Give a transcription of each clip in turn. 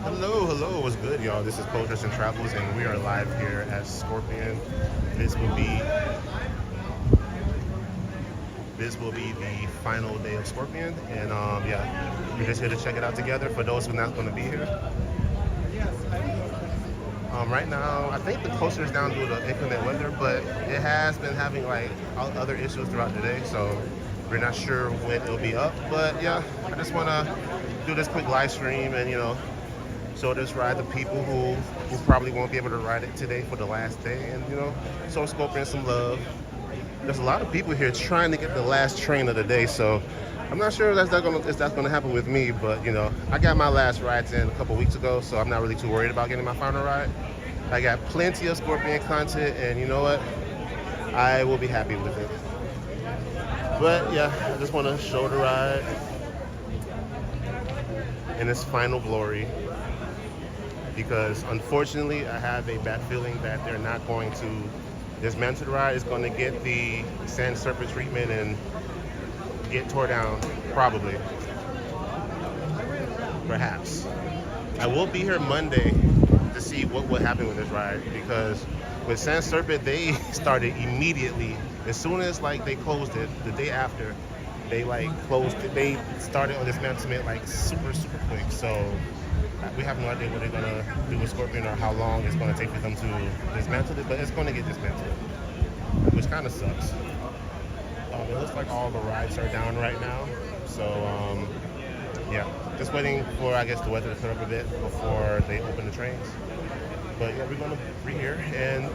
Hello, hello, what's good, y'all? This is Poachers and Travels, and we are live here at Scorpion. This will be this will be the final day of Scorpion, and yeah, we're just here to check it out together. For those who are not going to be here, right now, I think the coaster is down due to inclement weather, but it has been having like other issues throughout the day, so we're not sure when it'll be up. But yeah, I just want to do this quick live stream and show this ride to people who probably won't be able to ride it today for the last day, and show Scorpion some love. There's a lot of people here trying to get the last train of the day, so I'm not sure if that's gonna happen with me. But I got my last rides in a couple weeks ago, so I'm not really too worried about getting my final ride. I got plenty of Scorpion content, and you know what? I will be happy with it. But yeah, I just want to show the ride in its final glory, because unfortunately I have a bad feeling that they're not going to dismantle the ride. It's going to get the sand surface treatment and get tore down, probably, perhaps. I will be here Monday to see what will happen with this ride, because with Sand Serpent they started immediately as soon as they closed it the day after. They closed it. They started on dismantlement super quick. So we have no idea what they're gonna do with Scorpion or how long it's gonna take for them to dismantle it, but it's gonna get dismantled, which kind of sucks. It looks like all the rides are down right now, so yeah, just waiting for, I guess, the weather to clear up a bit before they open the trains. But yeah, we're gonna be here and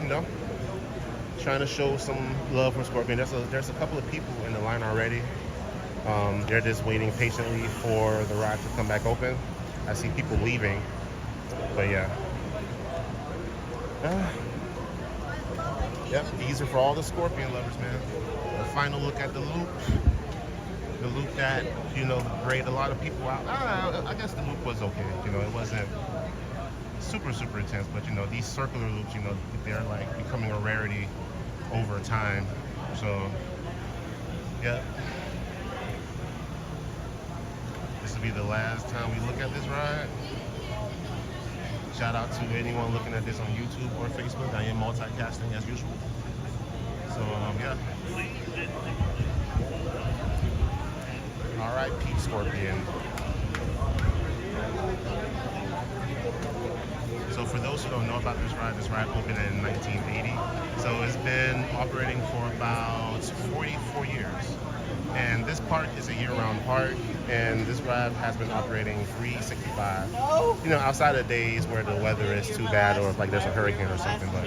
trying to show some love for Scorpion. There's a couple of people in the line already. They're just waiting patiently for the ride to come back open. I see people leaving, but yeah. Yep, these are for all the Scorpion lovers, man. The final look at the loop that grayed a lot of people out. I guess the loop was okay. It wasn't super intense, but these circular loops, they're becoming a rarity over time. So yeah, this will be the last time we look at this ride. Shout out to anyone looking at this on YouTube or Facebook. I am multicasting as usual. So yeah. R.I.P. Scorpion. So for those who don't know about this ride opened in 1980. So it's been operating for about 44 years. And this park is a year-round park, and this ride has been operating 365. Outside of days where the weather is too bad or if there's a hurricane or something. But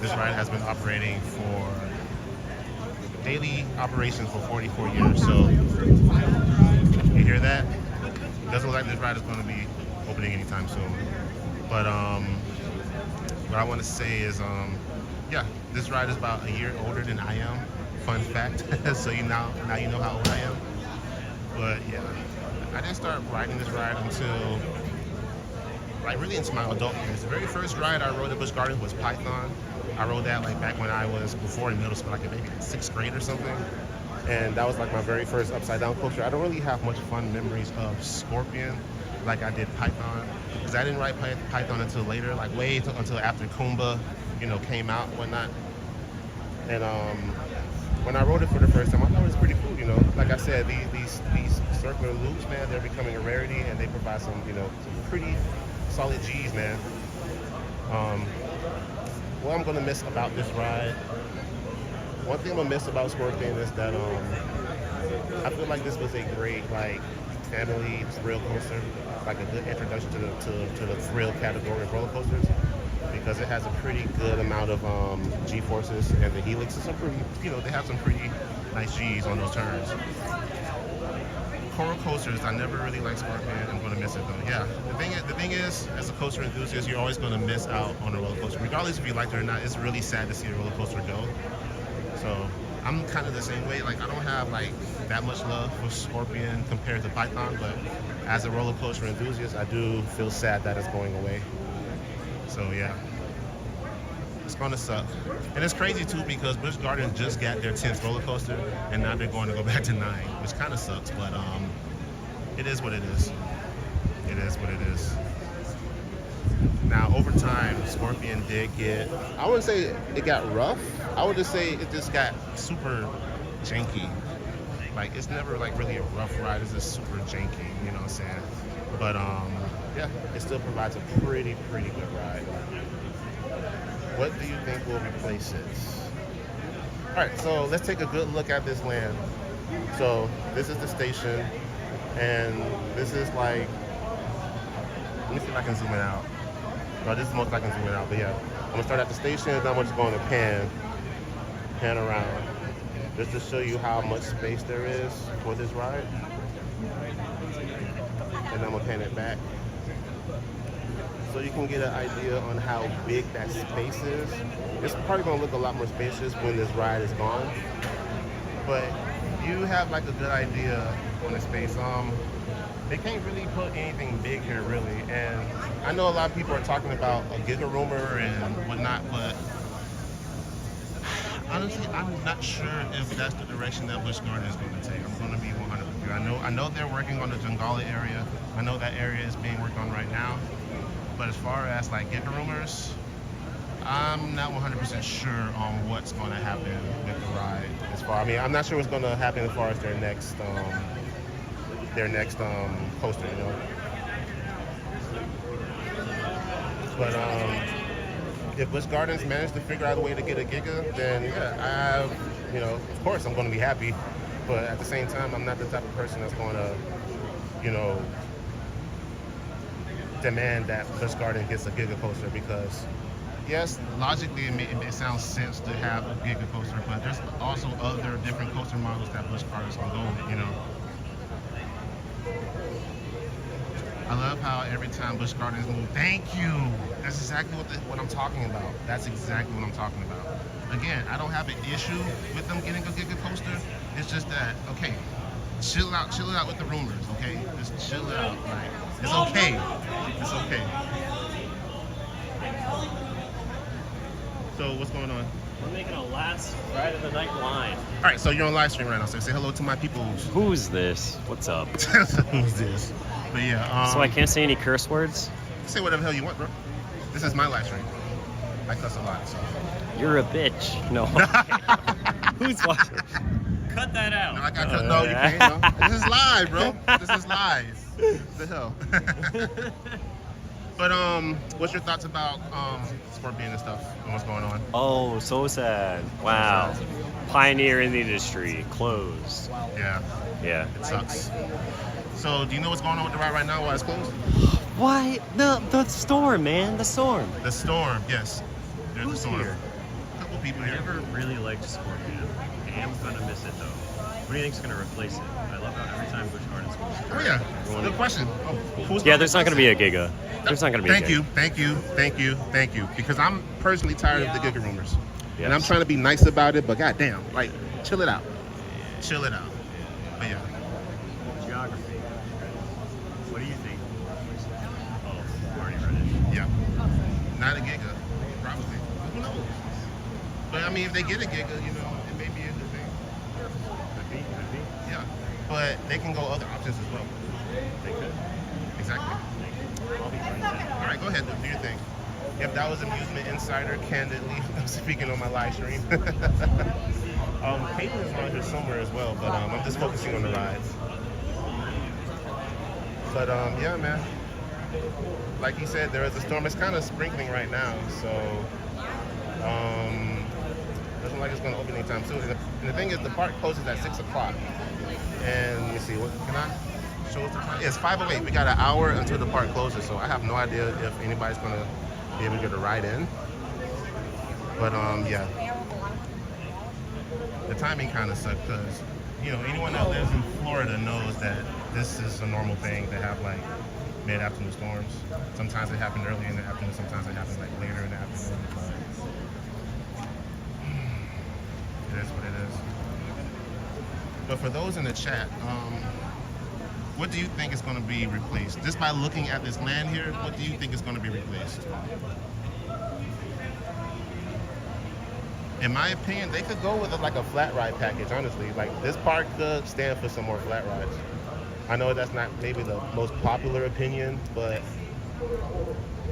this ride has been operating for daily operations for 44 years. So you hear that? It doesn't look like this ride is going to be opening anytime soon. But what I want to say is, yeah, this ride is about a year older than I am. Fun fact. So now you know how old I am. But yeah, I didn't start riding this ride until really into my adult years. The very first ride I rode at Busch Gardens was Python. I rode that back when I was before in middle school, maybe 6th grade or something. And that was my very first upside down coaster. I don't really have much fun memories of Scorpion like I did Python, because I didn't ride Python until later, until after Kumba, came out and whatnot. And when I rode it for the first time, I thought it was pretty cool. Like I said, these circular loops, man, they're becoming a rarity, and they provide some some pretty solid G's, man. What I'm gonna miss about this ride, one thing I'm gonna miss about Scorpion is that I feel like this was a great family thrill coaster, a good introduction to the thrill category of roller coasters, because it has a pretty good amount of G-forces, and the helixes are pretty, they have some pretty nice G's on those turns. Coral coasters, I never really liked Scorpion. I'm going to miss it though. Yeah, the thing is, as a coaster enthusiast, you're always going to miss out on a roller coaster, regardless if you like it or not. It's really sad to see a roller coaster go. So I'm kind of the same way. I don't have that much love for Scorpion compared to Python, but as a roller coaster enthusiast, I do feel sad that it's going away. So yeah, it's gonna suck. And it's crazy too, because Busch Gardens just got their 10th roller coaster, and now they're going to go back to 9, which kind of sucks. But it is what it is. It is what it is. Now, over time, Scorpion did get, I wouldn't say it got rough. I would just say it just got super janky. Like, it's never like really a rough ride. It's just super janky, you know what I'm saying? But yeah, it still provides a pretty good ride. What do you think will replace it? All right, so let's take a good look at this land. So this is the station, and this is like, let me see if I can zoom it out. No, this is the most I can zoom it out, but yeah. I'm gonna start at the station, and then I'm just going to pan around, just to show you how much space there is for this ride. And I'm gonna pan it back, so you can get an idea on how big that space is. It's probably gonna look a lot more spacious when this ride is gone, but you have like a good idea on the space. They can't really put anything big here really, and I know a lot of people are talking about a giga roomer and whatnot, but honestly, I'm not sure if that's the direction that Busch Gardens is going to take. I'm going to be 100 with you. I know they're working on the Jungala area. I know that area is being worked on right now, but as far as like giga roomers, I'm not 100% sure on what's going to happen with the ride. I mean, I'm not sure what's going to happen as far as their next coaster, you know. But if Busch Gardens managed to figure out a way to get a giga, then yeah, you know, of course I'm going to be happy. But at the same time, I'm not the type of person that's going to, you know, demand that Busch Gardens gets a giga coaster, because yes, logically it sounds sense to have a giga coaster, but there's also other different coaster models that Busch Gardens can go with, you know. I love how every time Busch Gardens move, thank you. That's exactly what I'm talking about. That's exactly what I'm talking about. Again, I don't have an issue with them getting a giga coaster. It's just that, okay, chill out with the rumors, okay? Just chill out. Like, it's okay. It's okay. So what's going on? We're making a last ride of the night line. All right, so you're on live stream right now, so say hello to my people. Who's this? What's up? Who's this? But yeah, so I can't say any curse words? Say whatever the hell you want, bro. This is my live stream. I cuss a lot, so. You're a bitch. No. Who's watching? Cut that out. No, I got cut. No, you can't. No. This is live, bro. This is live. What the hell? But what's your thoughts about Scorpion and stuff and what's going on? Oh, so sad. Wow. Pioneer in the industry, closed. Yeah. Yeah. It sucks. So, do you know what's going on with the ride right now while it's closed? Why? The storm, man. The storm. The storm, yes. There's Who's a storm. here? A couple people here. I never really liked Scorpion. I am gonna miss it though. What do you think's gonna replace it? I love how every time Busch Gardens goes. Oh yeah, good question. Yeah, there's not going to be a giga. There's not going to be a giga. Thank you. Because I'm personally tired of the giga rumors. Yes. And I'm trying to be nice about it, but goddamn, like, chill it out. Chill it out. But yeah. Geography. What do you think? Oh, already read it. Yeah. Not a giga, probably. Who knows? But I mean, if they get a giga, you know, it may be a good thing. Could be. Yeah. But they can go other options as well. They could. Exactly. I'll be fine with that. All right, go ahead. Do your thing. If that was Amusement Insider, candidly, I'm speaking on my live stream. Caitlin's around here somewhere as well, but I'm just focusing on the rides. But yeah, man. Like you said, there is a storm. It's kind of sprinkling right now, so doesn't like it's going to open anytime soon. And the thing is, the park closes at 6 o'clock. And let me see, what can I show us the time? Yeah, it's 5:08. We got an hour until the park closes, so I have no idea if anybody's going to be able to get a ride in. But yeah, the timing kind of sucked because, you know, anyone that lives in Florida knows that this is a normal thing to have like mid-afternoon storms. Sometimes they happen early in the afternoon, sometimes they happen like later in the afternoon. But it is what it is. But for those in the chat, what do you think is going to be replaced? Just by looking at this land here, what do you think is going to be replaced? In my opinion, they could go with like a flat ride package, honestly. Like, this park could stand for some more flat rides. I know that's not maybe the most popular opinion, but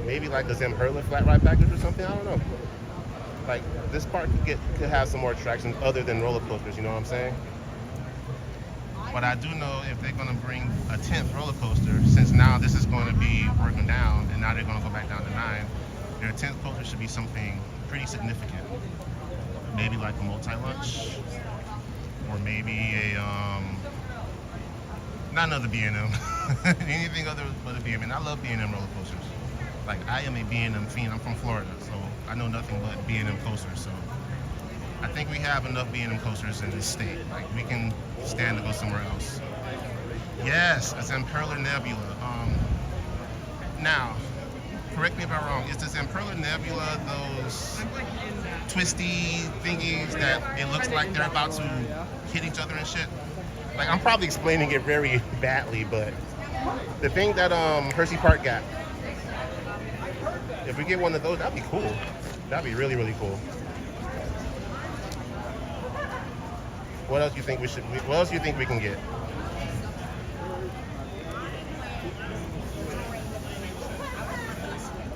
maybe like a Zamperla flat ride package or something. I don't know. Like this park could have some more attractions other than roller coasters. You know what I'm saying? But I do know if they're going to bring a 10th roller coaster, since now this is going to be broken down and now they're going to go back down to 9, their 10th coaster should be something pretty significant. Maybe like a multi-lunch, or maybe a not another B&M. Anything other but a B&M. I love B&M roller coasters. Like I am a B&M fiend. I'm from Florida, so I know nothing but B&M coasters. So I think we have enough B&M coasters in this state. Like we can stand to go somewhere else. Yes, a Zamperla Nebula. Now, correct me if I'm wrong. Is the Zamperla Nebula those twisty thingies that it looks like they're about to hit each other and shit? Like I'm probably explaining it very badly, but the thing that Hershey Park got, if we get one of those, that'd be cool. That'd be really, really cool. What else do you think we should? What else do you think we can get?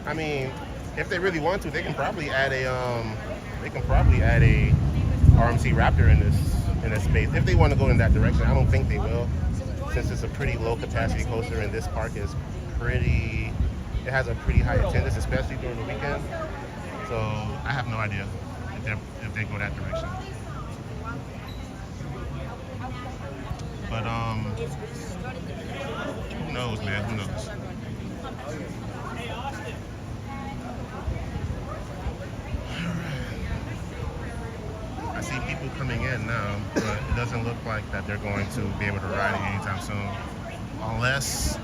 I mean, if they really want to, they can probably add a RMC Raptor in this space if they want to go in that direction. I don't think they will, since it's a pretty low capacity coaster and this park is pretty. It has a pretty high attendance, especially during the weekend. So I have no idea if they go that direction. But who knows, man? Who knows? I see people coming in now, but it doesn't look like that they're going to be able to ride it anytime soon, unless,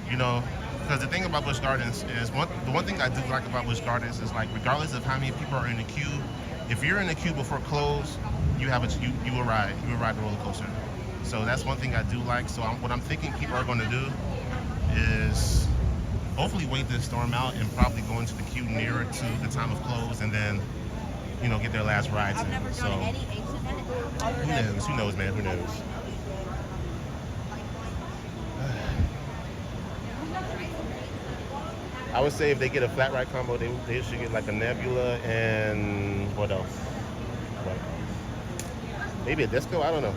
you know, because the thing about Busch Gardens is the one thing I do like about Busch Gardens is like regardless of how many people are in the queue, if you're in the queue before close, you will ride the roller coaster. So that's one thing I do like. So what I'm thinking people are going to do is hopefully wait this storm out and probably go into the queue nearer to the time of close, and then, you know, get their last rides in. So who knows, man? Who knows? I would say if they get a flat ride combo, they should get like a Nebula and what else? Maybe a Disco, I don't know.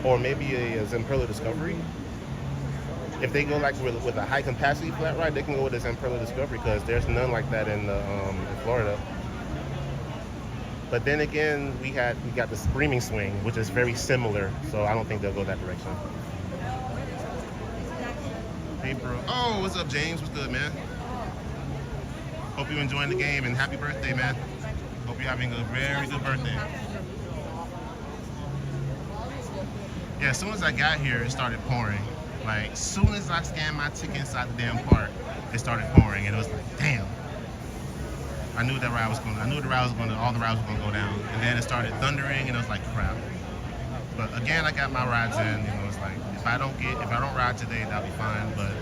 Or maybe a Zamperla Discovery. If they go like with a high capacity flat ride, they can go with a Zamperla Discovery because there's none like that in Florida. But then again, we got the Screaming Swing, which is very similar, so I don't think they'll go that direction. Hey, bro. Oh, what's up, James? What's good, man? Hope you're enjoying the game, and happy birthday, man. Hope you're having a very good birthday. Yeah, as soon as I got here, it started pouring. Like, as soon as I scanned my ticket inside the damn park, it started pouring, and it was like, damn. I knew that ride was going. I knew all the rides were going to go down, and then it started thundering, and it was like, crap. But again, I got my rides in. You know, it's like if I don't ride today, that'll be fine. But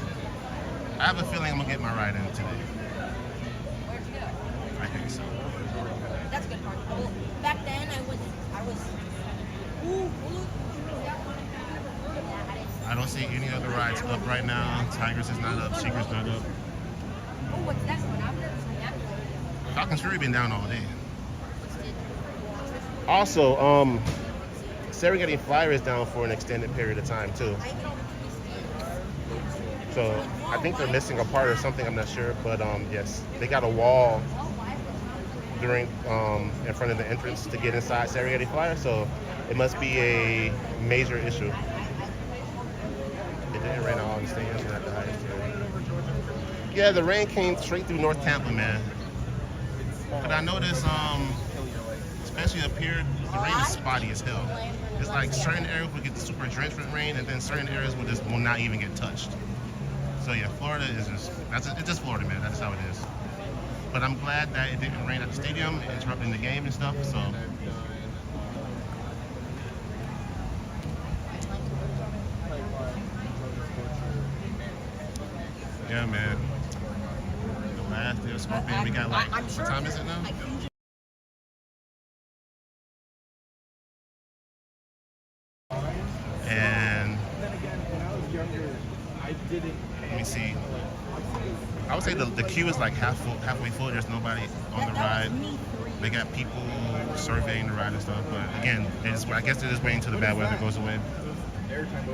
I have a feeling I'm gonna get my ride in today. Where'd you go? I think so. That's a good part. Well, back then I was. I don't see any other rides up right now. Tigers is not up. Secret's not up. Oh, what's that one? I've never seen that. Falcon's Fury been down all day. Also, Serengeti Flyer is down for an extended period of time too. So I think they're missing a part or something. I'm not sure, but yes, they got a wall during in front of the entrance to get inside Serengeti Flyer. So it must be a major issue. It didn't rain out on the stadium at the highest tier. Yeah, the rain came straight through North Tampa, man. But I noticed, especially up here, the rain is spotty as hell. It's like certain areas will get the super drenchant rain, and then certain areas will not even get touched. So yeah, Florida is it's just Florida, man. That's how it is. But I'm glad that it didn't rain at the stadium, interrupting the game and stuff. So. Yeah, man. The last day of Scorpion, we got like, what time is it now? And let me see. I would say the queue is like halfway full. There's nobody on the ride. They got people surveying the ride and stuff. But again, I guess they're just waiting till the bad weather goes away.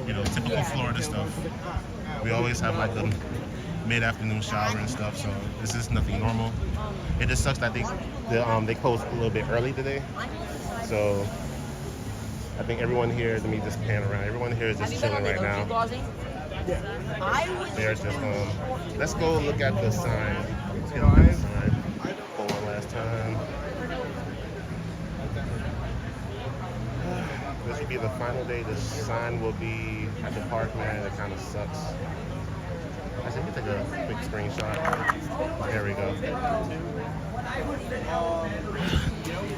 You know, typical Florida stuff. We always have like the mid-afternoon shower and stuff. So this is nothing normal. It just sucks that they closed a little bit early today. So I think everyone here, let me just pan around. Everyone here is just chilling right now. They're just let's go look at the sign. Let's get on the sign for one last time. This will be the final day. The sign will be at the park, man. It kind of sucks. I think we take a quick screenshot. There we go.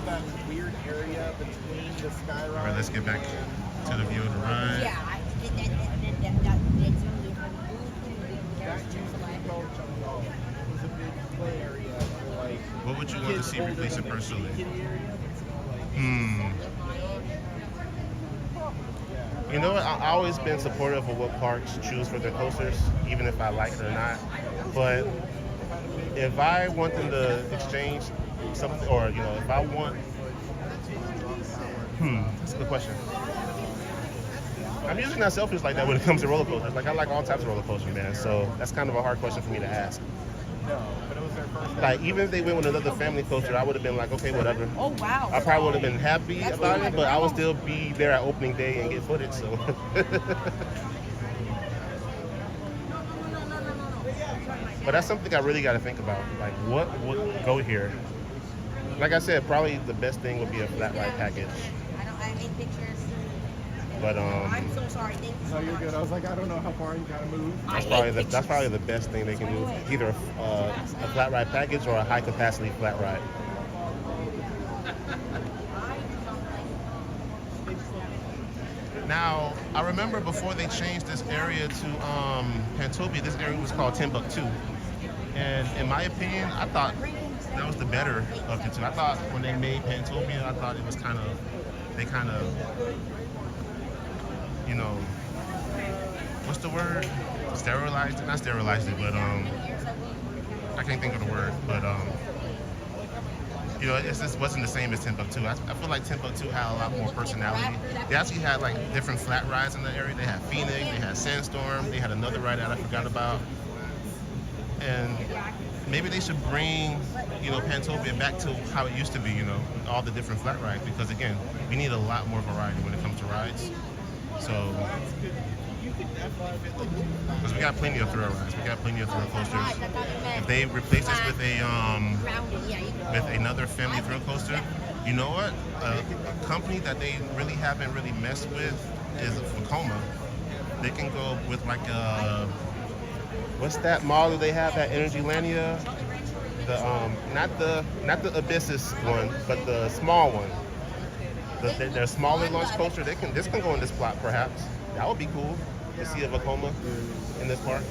That weird area between the sky All right, let's get back to the view of the ride. What would you want to see replace it personally? You know what? I've always been supportive of what parks choose for their coasters, even if I like it or not. But if I want them to exchange something, or you know, if I want, that's a good question. I'm usually not selfish like that when it comes to roller coasters. Like I like all types of roller coasters, man. So that's kind of a hard question for me to ask. No, but it was their first. Like even if they went with another family coaster, I would have been like, okay, whatever. Oh wow. I probably would have been happy about it, but I would still be there at opening day and get footage. So. But that's something I really got to think about. Like, what would go here? Like I said, probably the best thing would be a flat ride package. I made pictures. But I'm so sorry. Thank you so No, you're much. good. I was like, I don't know how far you gotta move. that's probably the best thing they can do. Either a flat ride package or a high capacity flat ride. Now, I remember before they changed this area to Pantopia, this area was called Timbuktu. And in my opinion, I thought that was the better of the two. I thought when they made Pantopia, I thought it was they kind of, you know, what's the word? Sterilized it? Not sterilized it, but I can't think of the word. But you know, it just wasn't the same as Timbuktu. I feel like Timbuktu had a lot more personality. They actually had like different flat rides in the area. They had Phoenix, they had Sandstorm, they had another ride that I forgot about. And maybe they should bring, you know, Pantopia back to how it used to be, you know, with all the different flat rides. Because again, we need a lot more variety when it comes to rides. So, because we got plenty of thrill rides, we got plenty of thrill coasters. If they replace this with another family thrill coaster, you know what? A company that they really haven't really messed with is Vekoma. They can go with like what's that mall that they have at Energylandia? The not the Abyssus one, but the small one. Their smaller launch coaster. This can go in this plot perhaps. That would be cool to see a Vekoma in this park.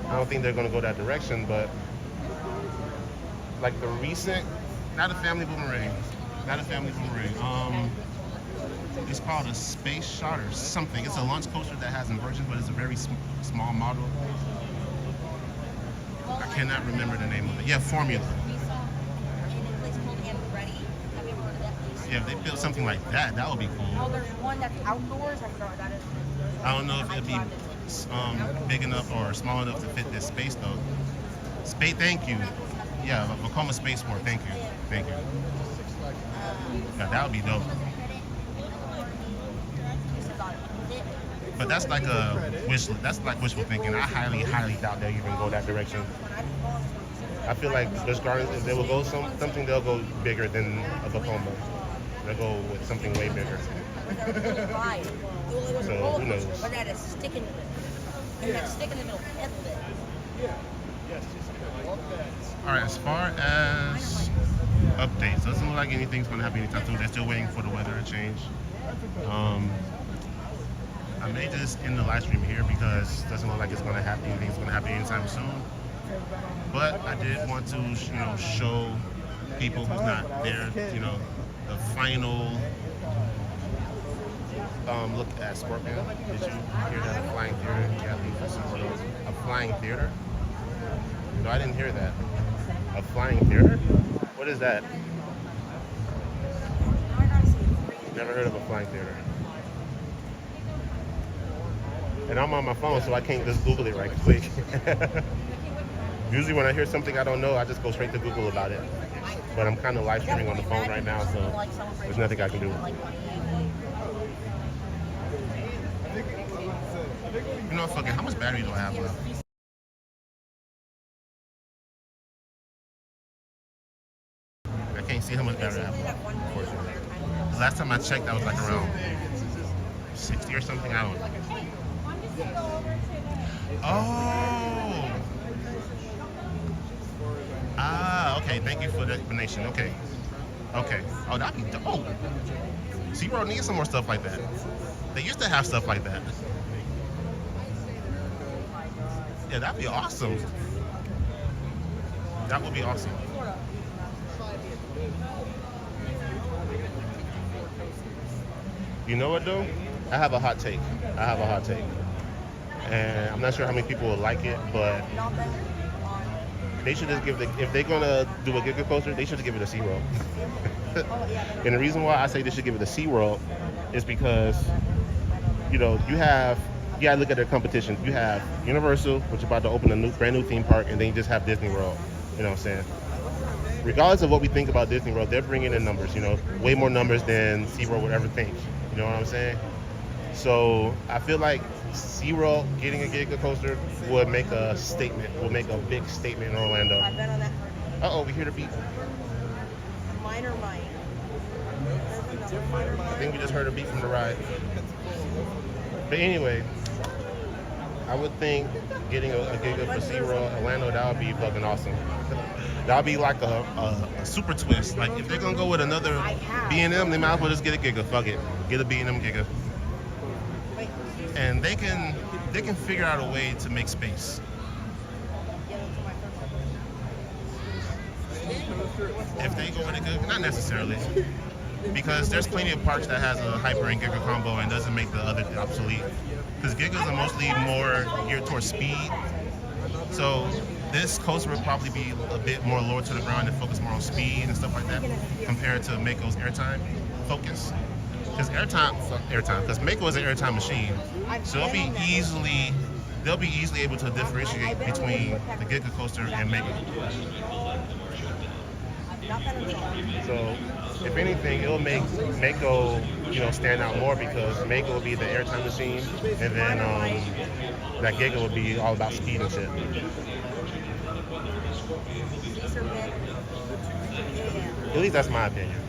I don't think they're gonna go that direction, but like the recent, not a family boomerang. It's called a Space Shot or something. It's a launch coaster that has inversions, but it's a very small model. I cannot remember the name of it. Yeah, Formula. Yeah, if they built something like that, that would be cool. Oh, there's one that's outdoors. I forgot what that is. I don't know if it'd be big enough or small enough to fit this space though. Thank you. Yeah, Vekoma Spaceport. Thank you. Yeah, that would be dope. But that's like a wish. That's like wishful thinking. I highly doubt they'll even go that direction. I feel like Busch Gardens, if they will go something, they'll go bigger than a Vekoma. They'll go with something way bigger. So who knows? But that is stick in the middle. And that stick in the middle, that's it. All right, as far as updates, doesn't look like anything's going to happen anytime soon. They're still waiting for the weather to change. I may just end the live stream here because it doesn't look like it's going to happen. Anything's going to happen anytime soon. But I did want to, you know, show people who's not there, you know, the final look at Scorpion. Did you hear that flying through? Yeah, flying theater? No, I didn't hear that. A flying theater? What is that? Never heard of a flying theater. And I'm on my phone, so I can't just Google it right quick. Usually when I hear something I don't know, I just go straight to Google about it. But I'm kind of live streaming on the phone right now, so there's nothing I can do. You know, fuck it. How much battery do I have left? I can't see how much battery I have left, unfortunately. The last time I checked, that was like around 60 or something. I don't know. Oh! Ah, okay. Thank you for the explanation. Okay. Okay. Oh, that'd be dope. SeaWorld needs some more stuff like that. They used to have stuff like that. Yeah, that'd be awesome. That would be awesome. You know what, though? I have a hot take. And I'm not sure how many people will like it, but they should just give if they're gonna do a Giga Coaster, they should just give it a SeaWorld. And the reason why I say they should give it a SeaWorld is because, you know, you gotta look at their competition. You have Universal, which is about to open a brand new theme park, and then you just have Disney World. You know what I'm saying? Regardless of what we think about Disney World, they're bringing in numbers, you know, way more numbers than SeaWorld would ever think. You know what I'm saying? So I feel like SeaWorld getting a Giga Coaster would make a statement, big statement in Orlando. I've been on that. Uh-oh, we hear the beep. Minor mic. I think we just heard a beep from the ride. But anyway, I would think getting a Giga for SeaWorld Orlando, that would be fucking awesome. That would be like a super twist. Like, if they're going to go with another B&M, they might as well just get a Giga. Fuck it. Get a B&M Giga. And they can figure out a way to make space. If they go with a Giga, not necessarily. Because there's plenty of parks that has a Hyper and Giga combo and doesn't make the other obsolete. Because Gigas are mostly more geared towards speed. So this coaster would probably be a bit more lower to the ground and focus more on speed and stuff like that compared to Mako's airtime focus. Because because Mako is an airtime machine, so they'll be easily able to differentiate between the Giga coaster and Mako. So, if anything, it'll make Mako, you know, stand out more because Mako will be the airtime machine, and then that Giga will be all about speed and shit. At least that's my opinion.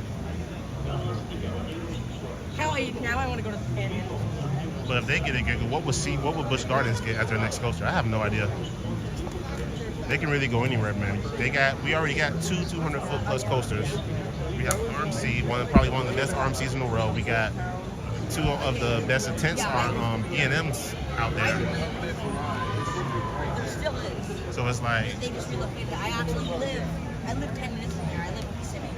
Now I want to go to the Panhandle. But if they get a Giga, what would Busch Gardens get as their next coaster? I have no idea. They can really go anywhere, man. We already got two 200-foot plus coasters. We have RMC, probably one of the best RMCs in the world. We got two of the best intense E&Ms out there. Still is. So it's like, They just relocated. I live 10 minutes from here. I live in Kissimmee.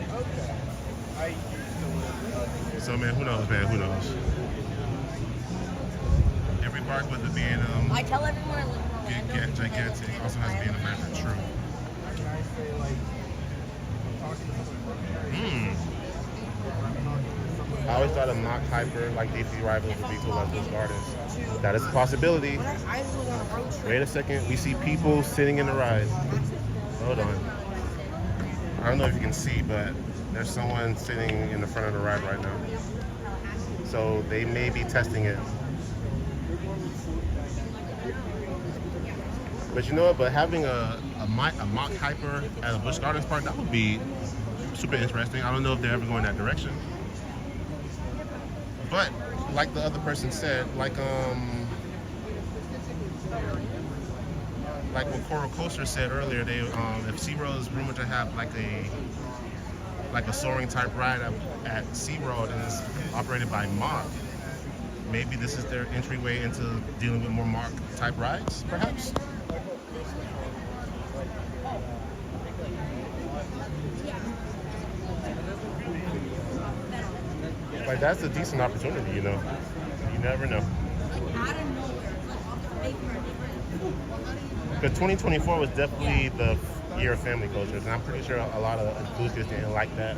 so man, who knows, man? Who knows? Every park with the B&M I tell everyone I live in Orlando. get gigantic. Also has B&M Magic. True. I always thought a mock hyper like DC Rivals would be cool at Busch Gardens. That is a possibility. I was on a road trip. Wait a second. We see people sitting in the ride. Hold on. I don't know if you can see, but there's someone sitting in the front of the ride right now. So they may be testing it. But you know what? But having a mock hyper at a Busch Gardens park, that would be super interesting. I don't know if they're ever going that direction. But like the other person said, like what Coral Coaster said earlier, they if SeaWorld is rumored to have like a soaring type ride at SeaWorld and is operated by Mach, maybe this is their entryway into dealing with more Mach type rides, perhaps. Like, that's a decent opportunity, you know. You never know. Like out of nowhere, like off the paper. Because 2024 was definitely the year of family coasters, and I'm pretty sure a lot of enthusiasts didn't like that.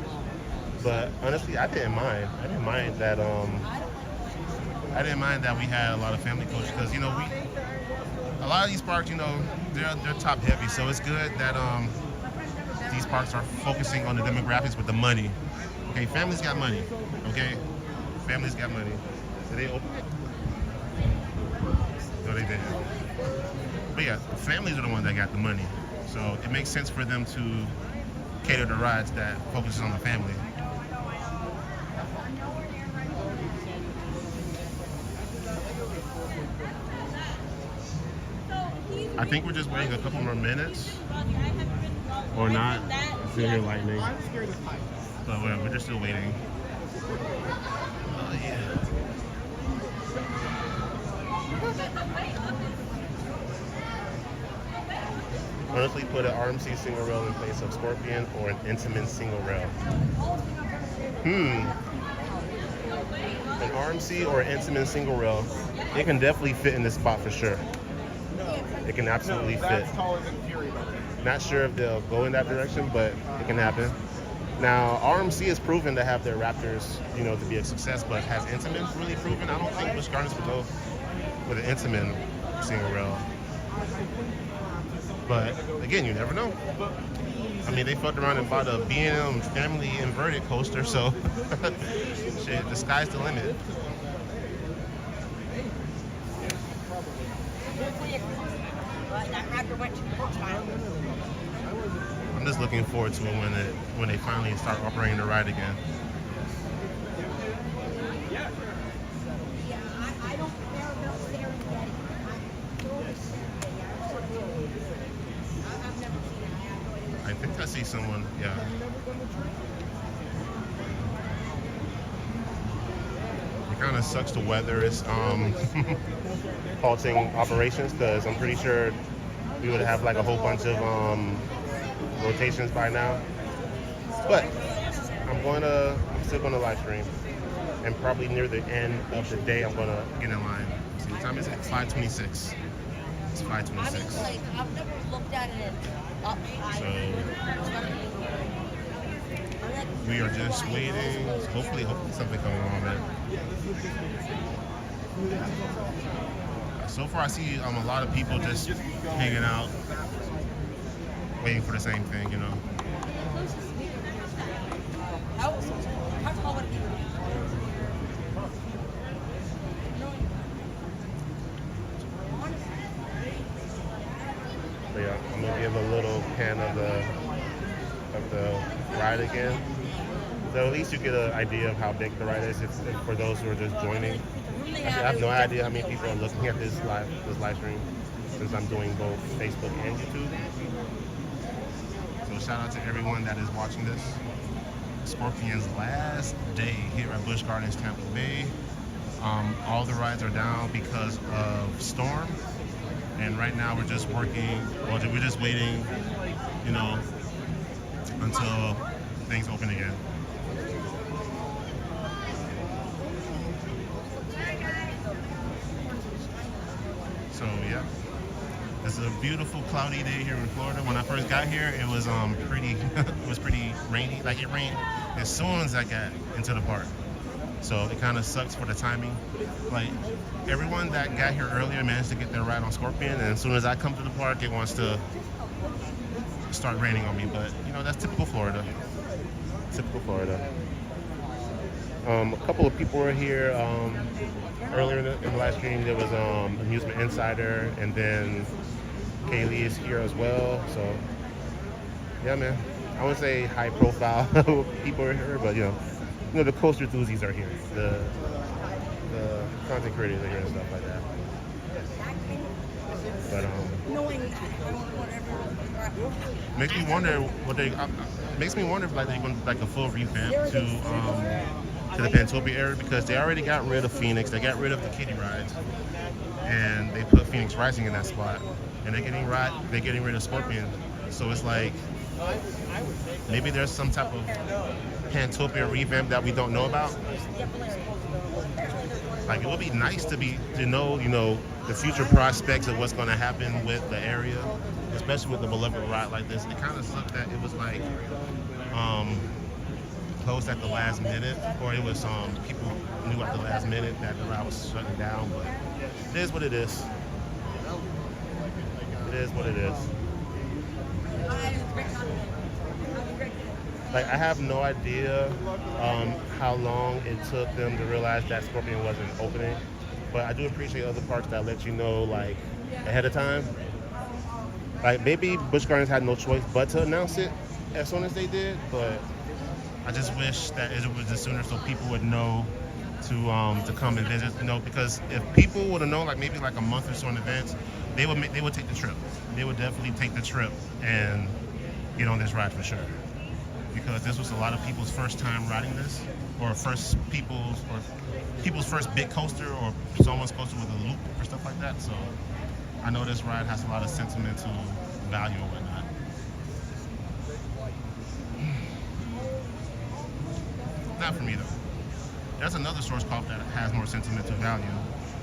But honestly, I didn't mind. I didn't mind that. I didn't mind that we had a lot of family coasters because a lot of these parks, they're top heavy, so it's good that these parks are focusing on the demographics with the money. Okay, families got money. Okay, families got money. Did they open? No, they didn't. But yeah, families are the ones that got the money, so it makes sense for them to cater to rides that focuses on the family. I think we're just waiting a couple more minutes, or not. I feel here lightning, but we're just still waiting. Oh yeah. Honestly, put an RMC single rail in place of Scorpion or an Intamin single rail. An RMC or an Intamin single rail, it can definitely fit in this spot for sure. It can absolutely fit. That's taller than Fury. Not sure if they'll go in that direction, but it can happen. Now, RMC has proven to have their Raptors, to be a success, but has Intamin really proven? I don't think Busch Gardens would go with an Intamin single rail. But again, you never know. I mean, they fucked around and bought a B&M family inverted coaster, so shit, the sky's the limit. I'm just looking forward to it when they finally start operating the ride again. I think I see someone, yeah. It kind of sucks the weather is halting operations, because I'm pretty sure we would have like a whole bunch of rotations by now. But I'm still gonna live stream, and probably near the end of the day I'm gonna get in line. See what time is it? It's 5:26. It's 5:26. I've never looked at it up high. So we are just waiting. Hopefully something comes along, man. So far I see a lot of people just hanging out, waiting for the same thing, How tall would it be? But yeah, I'm gonna give a little pan of the ride again. So at least you get an idea of how big the ride is for those who are just joining. I have no idea how many people are looking at this live stream, since I'm doing both Facebook and YouTube. So shout out to everyone that is watching this. Scorpion's last day here at Busch Gardens Tampa Bay. All the rides are down because of storm, and right now we're just waiting, until things open again. So yeah, it's a beautiful cloudy day here in Florida. When I first got here, it was pretty rainy. Like, it rained as soon as I got into the park. So it kind of sucks for the timing. Like, everyone that got here earlier managed to get their ride on Scorpion, and as soon as I come to the park, it wants to start raining on me. But that's typical Florida. Typical Florida. A couple of people were here earlier in the live stream. There was Amusement Insider, and then Kaylee is here as well. So yeah, man, I wouldn't say high profile people are here, but the coaster enthusiasts are here. The content creators are here and stuff like that. But makes me wonder if they're going to like a full revamp to the Pantopia area, because they already got rid of Phoenix, they got rid of the kiddie rides, and they put Phoenix Rising in that spot, and they're getting rid of Scorpion. So it's like, maybe there's some type of Pantopia revamp that we don't know about. Like, it would be nice to know, the future prospects of what's going to happen with the area, especially with the beloved ride like this. It kind of sucked that it was like closed at the last minute, or it was people knew at the last minute that the ride was shutting down. But it is what it is. It is what it is. Like, I have no idea how long it took them to realize that Scorpion wasn't opening, but I do appreciate other parks that let you know, like, ahead of time. Like, maybe Busch Gardens had no choice but to announce it as soon as they did, but I just wish that it was sooner so people would know to come and visit, because if people would have known, like, maybe like a month or so in advance, they would take the trip. They would definitely take the trip and get on this ride for sure. Because this was a lot of people's first time riding this, or people's first big coaster, or someone's coaster with a loop or stuff like that. So I know this ride has a lot of sentimental value and whatnot. Not for me though. There's another source called that has more sentimental value,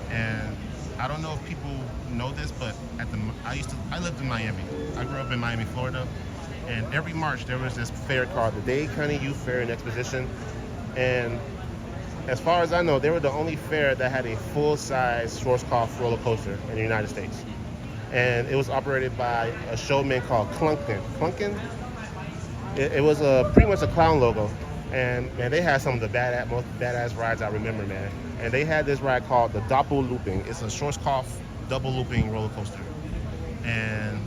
and I don't know if people know this, but I lived in Miami. I grew up in Miami, Florida. And every March, there was this fair called the Dade County Youth Fair and Exposition. And as far as I know, they were the only fair that had a full-size Schwarzkopf roller coaster in the United States. And it was operated by a showman called Clunkin. Clunkin? It was pretty much a clown logo. And man, they had some of the most badass rides I remember, man. And they had this ride called the Doppel Looping. It's a Schwarzkopf double looping roller coaster. And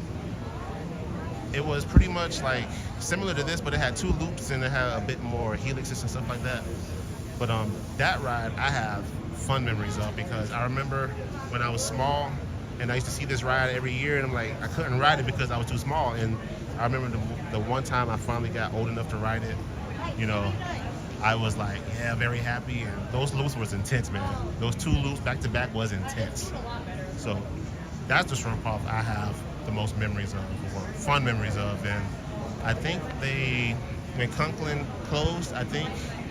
it was pretty much like similar to this, but it had two loops and it had a bit more helixes and stuff like that. But that ride I have fun memories of, because I remember when I was small and I used to see this ride every year, and I'm like, I couldn't ride it because I was too small. And I remember the one time I finally got old enough to ride it, I was like, yeah, very happy. And those loops was intense, man. Those two loops back to back was intense. So that's the Schwarzkopf I have the most memories of, or fun memories of. And I think when Conklin closed, I think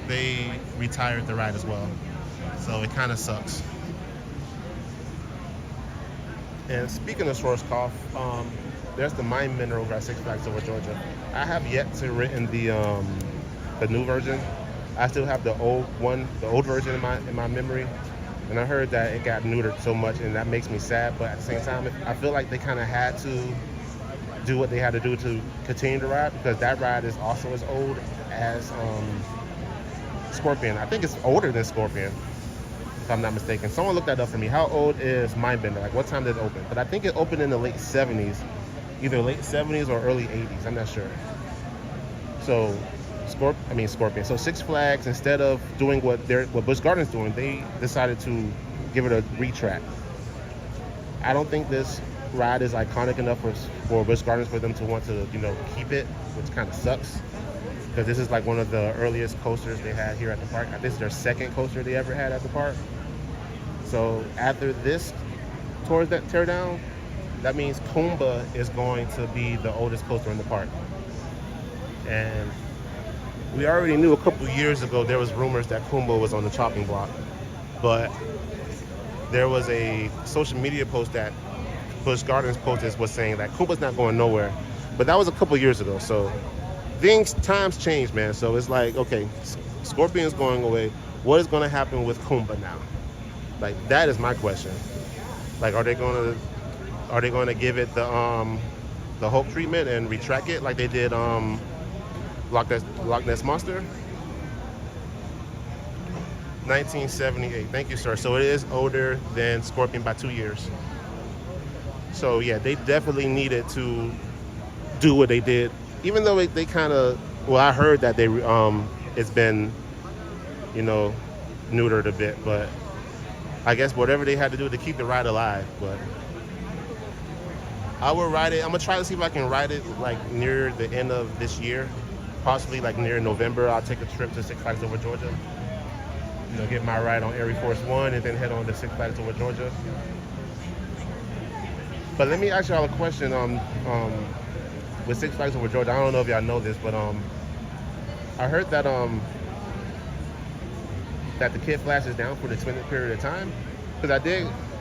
they retired the ride as well. So it kind of sucks. And speaking of Schwarzkopf, there's the Mind Bender over at Six Flags over Georgia. I have yet to written the new version. I still have the old version in my memory. And I heard that it got neutered so much, and that makes me sad. But at the same time, I feel like they kind of had to do what they had to do to continue the ride, because that ride is also as old as Scorpion. I think it's older than Scorpion, if I'm not mistaken. Someone looked that up for me. How old is Mindbender? Like, what time did it open? But I think it opened in the late 70s, either late 70s or early 80s. I'm not sure. So Scorpion. So Six Flags, instead of doing what Busch Gardens doing, they decided to give it a retrack. I don't think this ride is iconic enough for Busch Gardens for them to want to, keep it, which kind of sucks, because this is like one of the earliest coasters they had here at the park. This is their second coaster they ever had at the park. So after this teardown, that means Kumba is going to be the oldest coaster in the park. And we already knew a couple years ago there was rumors that Kumba was on the chopping block, but there was a social media post that Busch Gardens posted was saying that Kumba's not going nowhere, but that was a couple years ago. So times change, man. So it's like, okay, Scorpion's going away. What is going to happen with Kumba now? Like, that is my question. Like, are they going to give it the Hulk treatment and retract it like they did Loch Ness Monster? 1978. Thank you, sir. So it is older than Scorpion by 2 years. So yeah, they definitely needed to do what they did, even though they kind of. Well, I heard that it's been, neutered a bit, but I guess whatever they had to do to keep the ride alive. But I will ride it. I'm gonna try to see if I can ride it like near the end of this year. Possibly like near November, I'll take a trip to Six Flags over Georgia. Get my ride on Air Force One and then head on to Six Flags over Georgia. But let me ask y'all a question. With Six Flags over Georgia, I don't know if y'all know this, but I heard that that the Kid Flash is down for the extended period of time. Because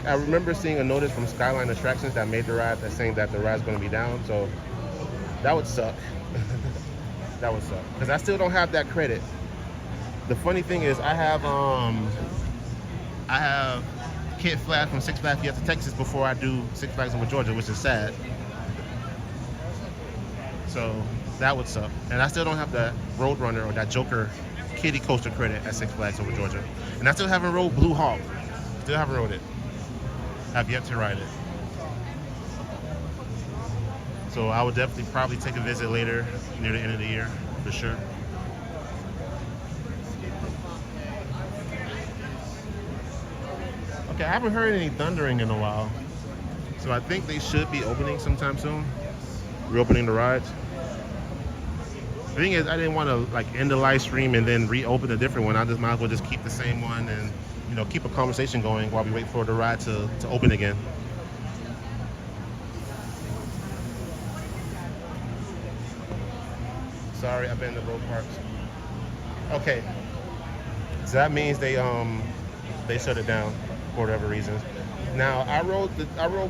I remember seeing a notice from Skyline Attractions that made the ride that's saying that the ride's going to be down. So that would suck. That would suck. Because I still don't have that credit. The funny thing is I have Kid Flash from Six Flags Fiesta Texas before I do Six Flags over Georgia, which is sad. So that would suck. And I still don't have that Roadrunner or that Joker kiddie coaster credit at Six Flags over Georgia. And I still haven't rode Blue Hawk. Still haven't rode it. Have yet to ride it. So I would definitely probably take a visit later, near the end of the year, for sure. Okay, I haven't heard any thundering in a while. So I think they should be opening sometime soon. Reopening the rides. The thing is, I didn't want to like end the live stream and then reopen a different one. I just might as well just keep the same one and, you know, keep a conversation going while we wait for the ride to open again. Sorry, I've been to both parks. Okay, so that means they shut it down for whatever reasons. Now I rode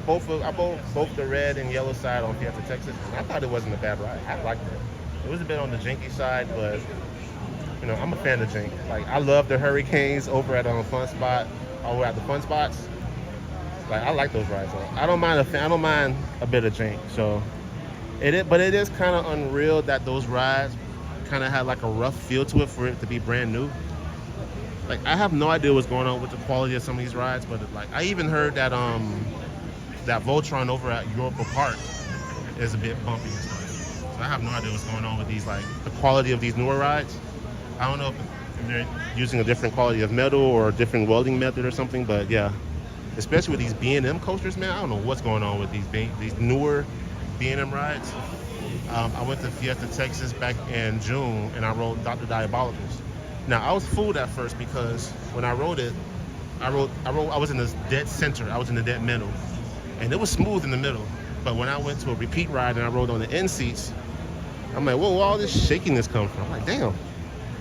both the red and yellow side on Fiesta Texas. And I thought it wasn't a bad ride. I liked it. It was a bit on the janky side, but you know, I'm a fan of jank. Like I love the Hurricanes over at Fun Spot, over at the Fun Spots. Like I like those rides. I don't mind a bit of jank. So but it is kind of unreal that those rides kind of had like a rough feel to it for it to be brand new. Like I have no idea what's going on with the quality of some of these rides, but like I even heard that that Voltron over at Europa Park is a bit bumpy and stuff. So I have no idea what's going on with these, like the quality of these newer rides. I don't know if they're using a different quality of metal or a different welding method or something, but yeah, especially with these B&M coasters, man. I don't know what's going on with these newer B&M rides. I went to Fiesta Texas back in June and I rode Dr. Diabolicals. Now I was fooled at first because when I rode it, I was in the dead center, I was in the dead middle, and it was smooth in the middle. But when I went to a repeat ride and I rode on the end seats, I'm like, whoa, where all this shakiness come from? I'm like, damn.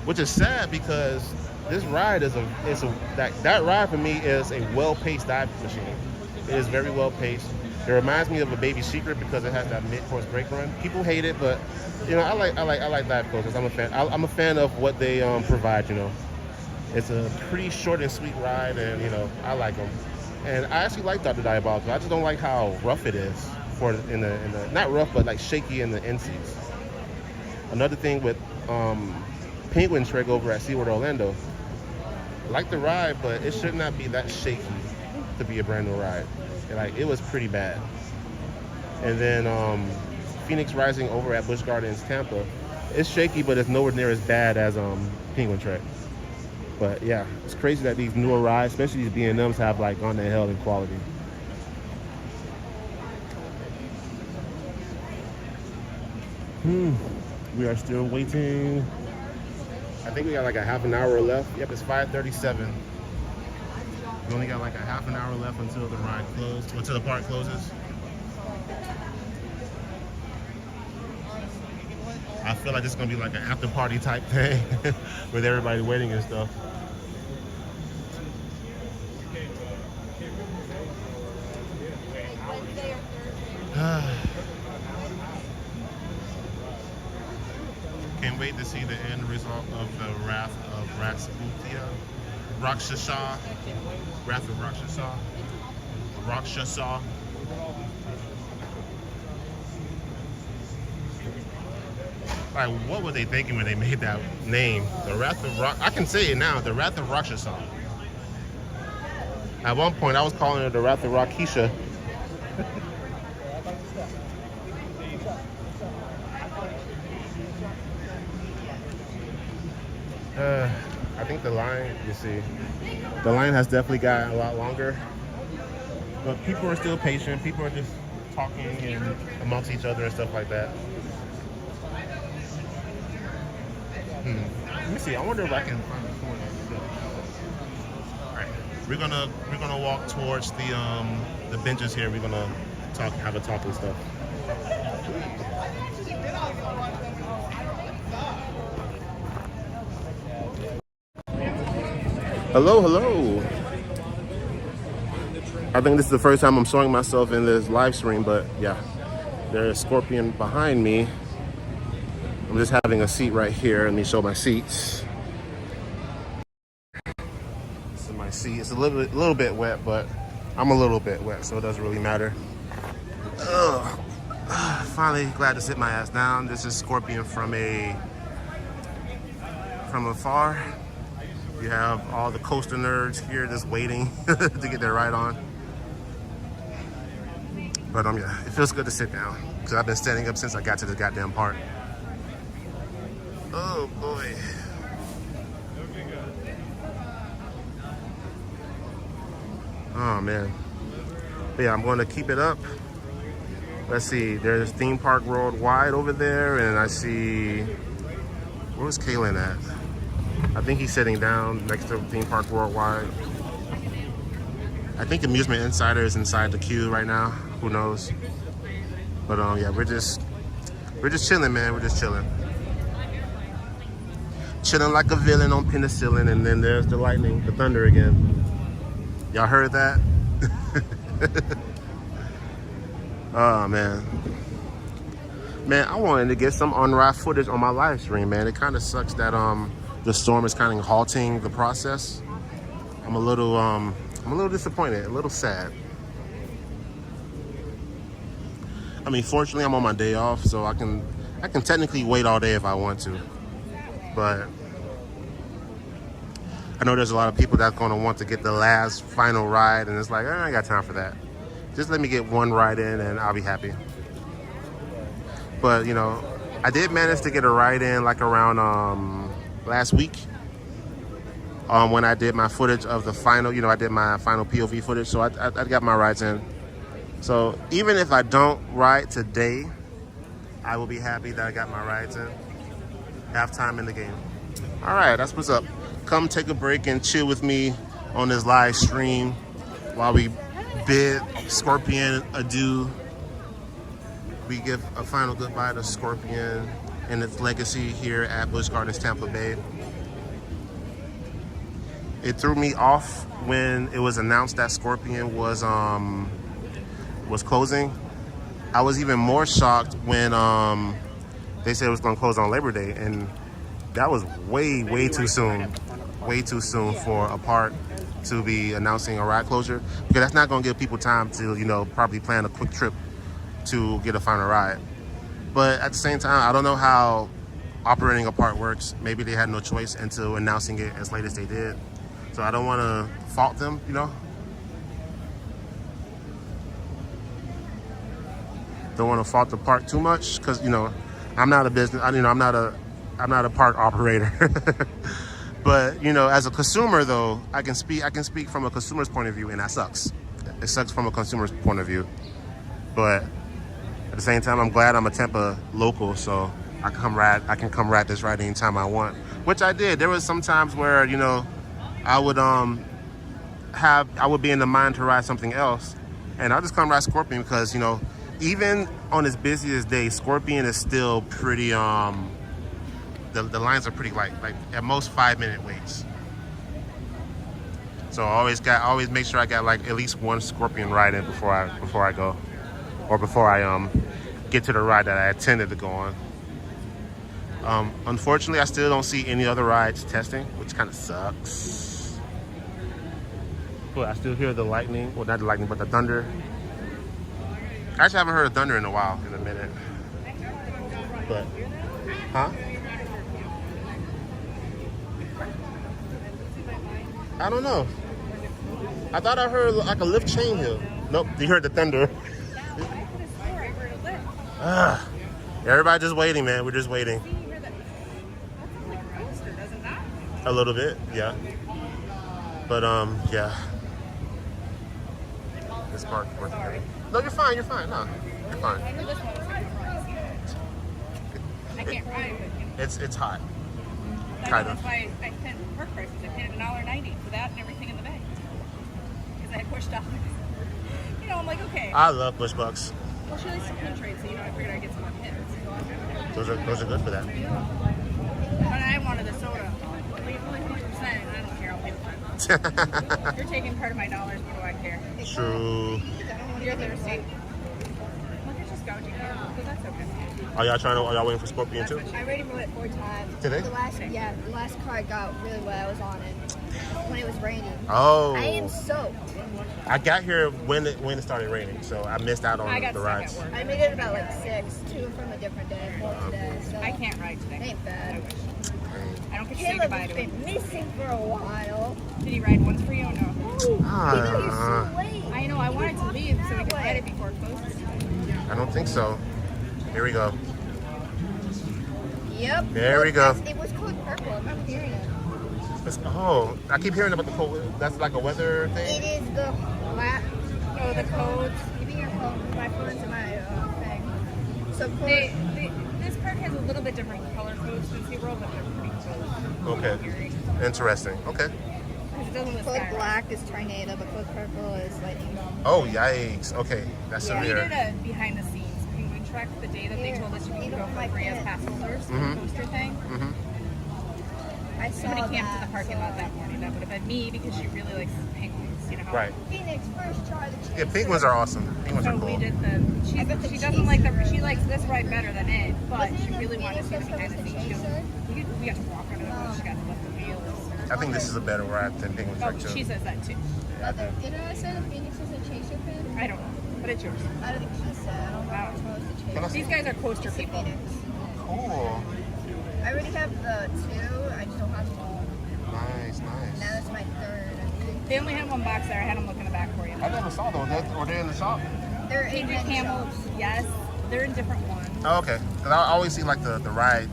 Which is sad because this ride that ride for me is a well-paced dive machine. It is very well paced. It reminds me of a Baby Secret because it has that mid-course brake run. People hate it, but you know, I like dive coasters. I'm a fan. I'm a fan of what they provide. You know, it's a pretty short and sweet ride, and you know, I like them. And I actually like Dr. Diabolical. I just don't like how rough it is in the not rough, but like shaky in the end seats. Another thing with Penguin Trek over at SeaWorld Orlando, I like the ride, but it should not be that shaky to be a brand new ride. Like it was pretty bad. And then Phoenix Rising over at Busch Gardens Tampa, it's shaky, but it's nowhere near as bad as Penguin Trek. But yeah, it's crazy that these newer rides, especially these B&Ms, have like gone to hell in quality. We are still waiting. I think we got like a half an hour left. Yep, it's 5:37. We only got like a half an hour left until the ride closes, until the park closes. I feel like it's gonna be like an after party type thing with everybody waiting and stuff. Can't wait to see the end result of the Wrath of Rakshasa. Wrath of Rakshasa. Rakshasa. Like, what were they thinking when they made that name? The Wrath of I can say it now. The Wrath of Rakshasa. At one point, I was calling it the Wrath of Rakisha. I think the line, you see, the line has definitely gotten a lot longer. But people are still patient. People are just talking and amongst each other and stuff like that. Let me see. I wonder if I can find a corner. All right, we're gonna walk towards the benches here. We're gonna have a talk and stuff. Hello, hello. I think this is the first time I'm showing myself in this live stream, but yeah, there's a scorpion behind me. I'm just having a seat right here. Let me show my seats. This is my seat. It's a little bit wet, but I'm a little bit wet, so it doesn't really matter. Ugh. Finally glad to sit my ass down. This is Scorpion from afar. You have all the coaster nerds here just waiting to get their ride on. But yeah, it feels good to sit down because I've been standing up since I got to the goddamn park. Oh boy. Oh man. But yeah, I'm going to keep it up. Let's see, there's Theme Park Worldwide over there, and I see, where's Kaylin at? I think he's sitting down next to Theme Park Worldwide. I think Amusement Insider is inside the queue right now. Who knows? But yeah, we're just chilling, man. We're just chilling. Chilling like a villain on penicillin, and then there's the lightning, the thunder again. Y'all heard that? Oh man, I wanted to get some on-ride footage on my live stream, man. It kind of sucks that the storm is kind of halting the process. I'm a little disappointed, a little sad. I mean, fortunately, I'm on my day off, so I can technically wait all day if I want to. But I know there's a lot of people that's going to want to get the last final ride, and it's like, I ain't got time for that. Just let me get one ride in and I'll be happy. But, you know, I did manage to get a ride in like around last week when I did my footage of the final, I did my final POV footage. So I got my rides in. So even if I don't ride today, I will be happy that I got my rides in. Have time in the game. All right, that's what's up. Come take a break and chill with me on this live stream while we bid Scorpion adieu. We give a final goodbye to Scorpion and its legacy here at Busch Gardens Tampa Bay. It threw me off when it was announced that Scorpion was closing. I was even more shocked when they said it was going to close on Labor Day, and that was way too soon. Way too soon for a park to be announcing a ride closure, because that's not going to give people time to, probably plan a quick trip to get a final ride. But at the same time, I don't know how operating a park works. Maybe they had no choice into announcing it as late as they did. So I don't want to fault them, Don't want to fault the park too much, because, I'm not a business, I'm not a park operator. But, as a consumer, though, I can speak from a consumer's point of view, and that sucks. It sucks from a consumer's point of view. But at the same time, I'm glad I'm a Tampa local, so I can come ride this ride anytime I want, which I did. There was some times where, I would be in the mind to ride something else, and I'll just come ride Scorpion because, even on its busiest day, Scorpion is still pretty, the lines are pretty light, like at most 5-minute waits. So I always make sure I got like at least one Scorpion ride in before I go, or before I get to the ride that I intended to go on. Unfortunately, I still don't see any other rides testing, which kind of sucks. But I still hear the lightning, well, not the lightning, but the thunder. I actually haven't heard of thunder in a minute. But, huh? I don't know. I thought I heard like a lift chain hill. Nope, you heard the thunder. Everybody just waiting, man. We're just waiting. A little bit, yeah. But yeah. This park worth it. No, you're fine. No, you're fine. I can't ride with you. It's hot. That's why I paid park prices. I paid $1.90 for that and everything in the bag. Because I had pushed off. I'm like, okay. I love push bucks. Well, she likes to pin trade, so I figured I'd get some of his. Those are good for that. But I wanted the soda. Like, it's only 50%, and I don't care. I'll pay the $5. You're taking part of my dollars. What do I care? True. You're thirsty. Look, it's just gouging there, but that's okay. Are y'all waiting for Scorpion too? I rated for it 4 times. Today? The last car I got really wet. I was on it when it was raining. Oh. I am soaked. I got here when it started raining, so I missed out on I got the stuck rides. at work. I made it about like 6, 2 from a different day, 4 today. So I can't ride it today. ain't bad. I don't get to say Caleb goodbye has to him. been missing for a while. Did he ride once for you or no? Ah. Caleb, you're so late. I know. I wanted to leave so we could ride it before it closes. I don't think so. Here we go. Yep. There we go. It was called purple. I remember hearing it. Oh, I keep hearing about the cold. That's like a weather It thing. is the black. Oh, the codes. Give me your phone. My phone's in my thing. So This park has a little bit different color codes than SeaWorld, but they're pretty cool. Okay. Interesting. Okay. Because it doesn't look code sky. black is tornado, but code purple is lightning. Oh, yikes. Okay, that's We did severe. a behind the scenes penguin trek the day that they told us you could go for free as pass holders for the coaster thing. Mm-hmm. I saw Somebody camped in that, the parking lot that morning. That would have been me because she really likes penguins. You know how Right. Phoenix first try the chaser. Yeah, penguins are awesome. Penguins So are we cool. did the. She doesn't like the. She likes this ride better than it, but she really wanted to see the behind the scenes. We got to walk on it. She got to lift the wheels. I think this is a better ride than Penguin Oh, Trek too. she says that too. Didn't I say the Phoenix is a chaser pin? I don't know, but it's yours. I don't think she said. I don't know Wow. if it's supposed to Can I chaser. see? These guys are coaster It's a people. Phoenix. Cool. I already have the 2. I just don't have one. Nice, Now nice. that's my 3rd, I think. They only had one box there. I had them look in the back for you. I never saw those. Were they in the shop? They're in Painted many camels, shops. yes. They're in different ones. Oh, okay. Because I always see like the ride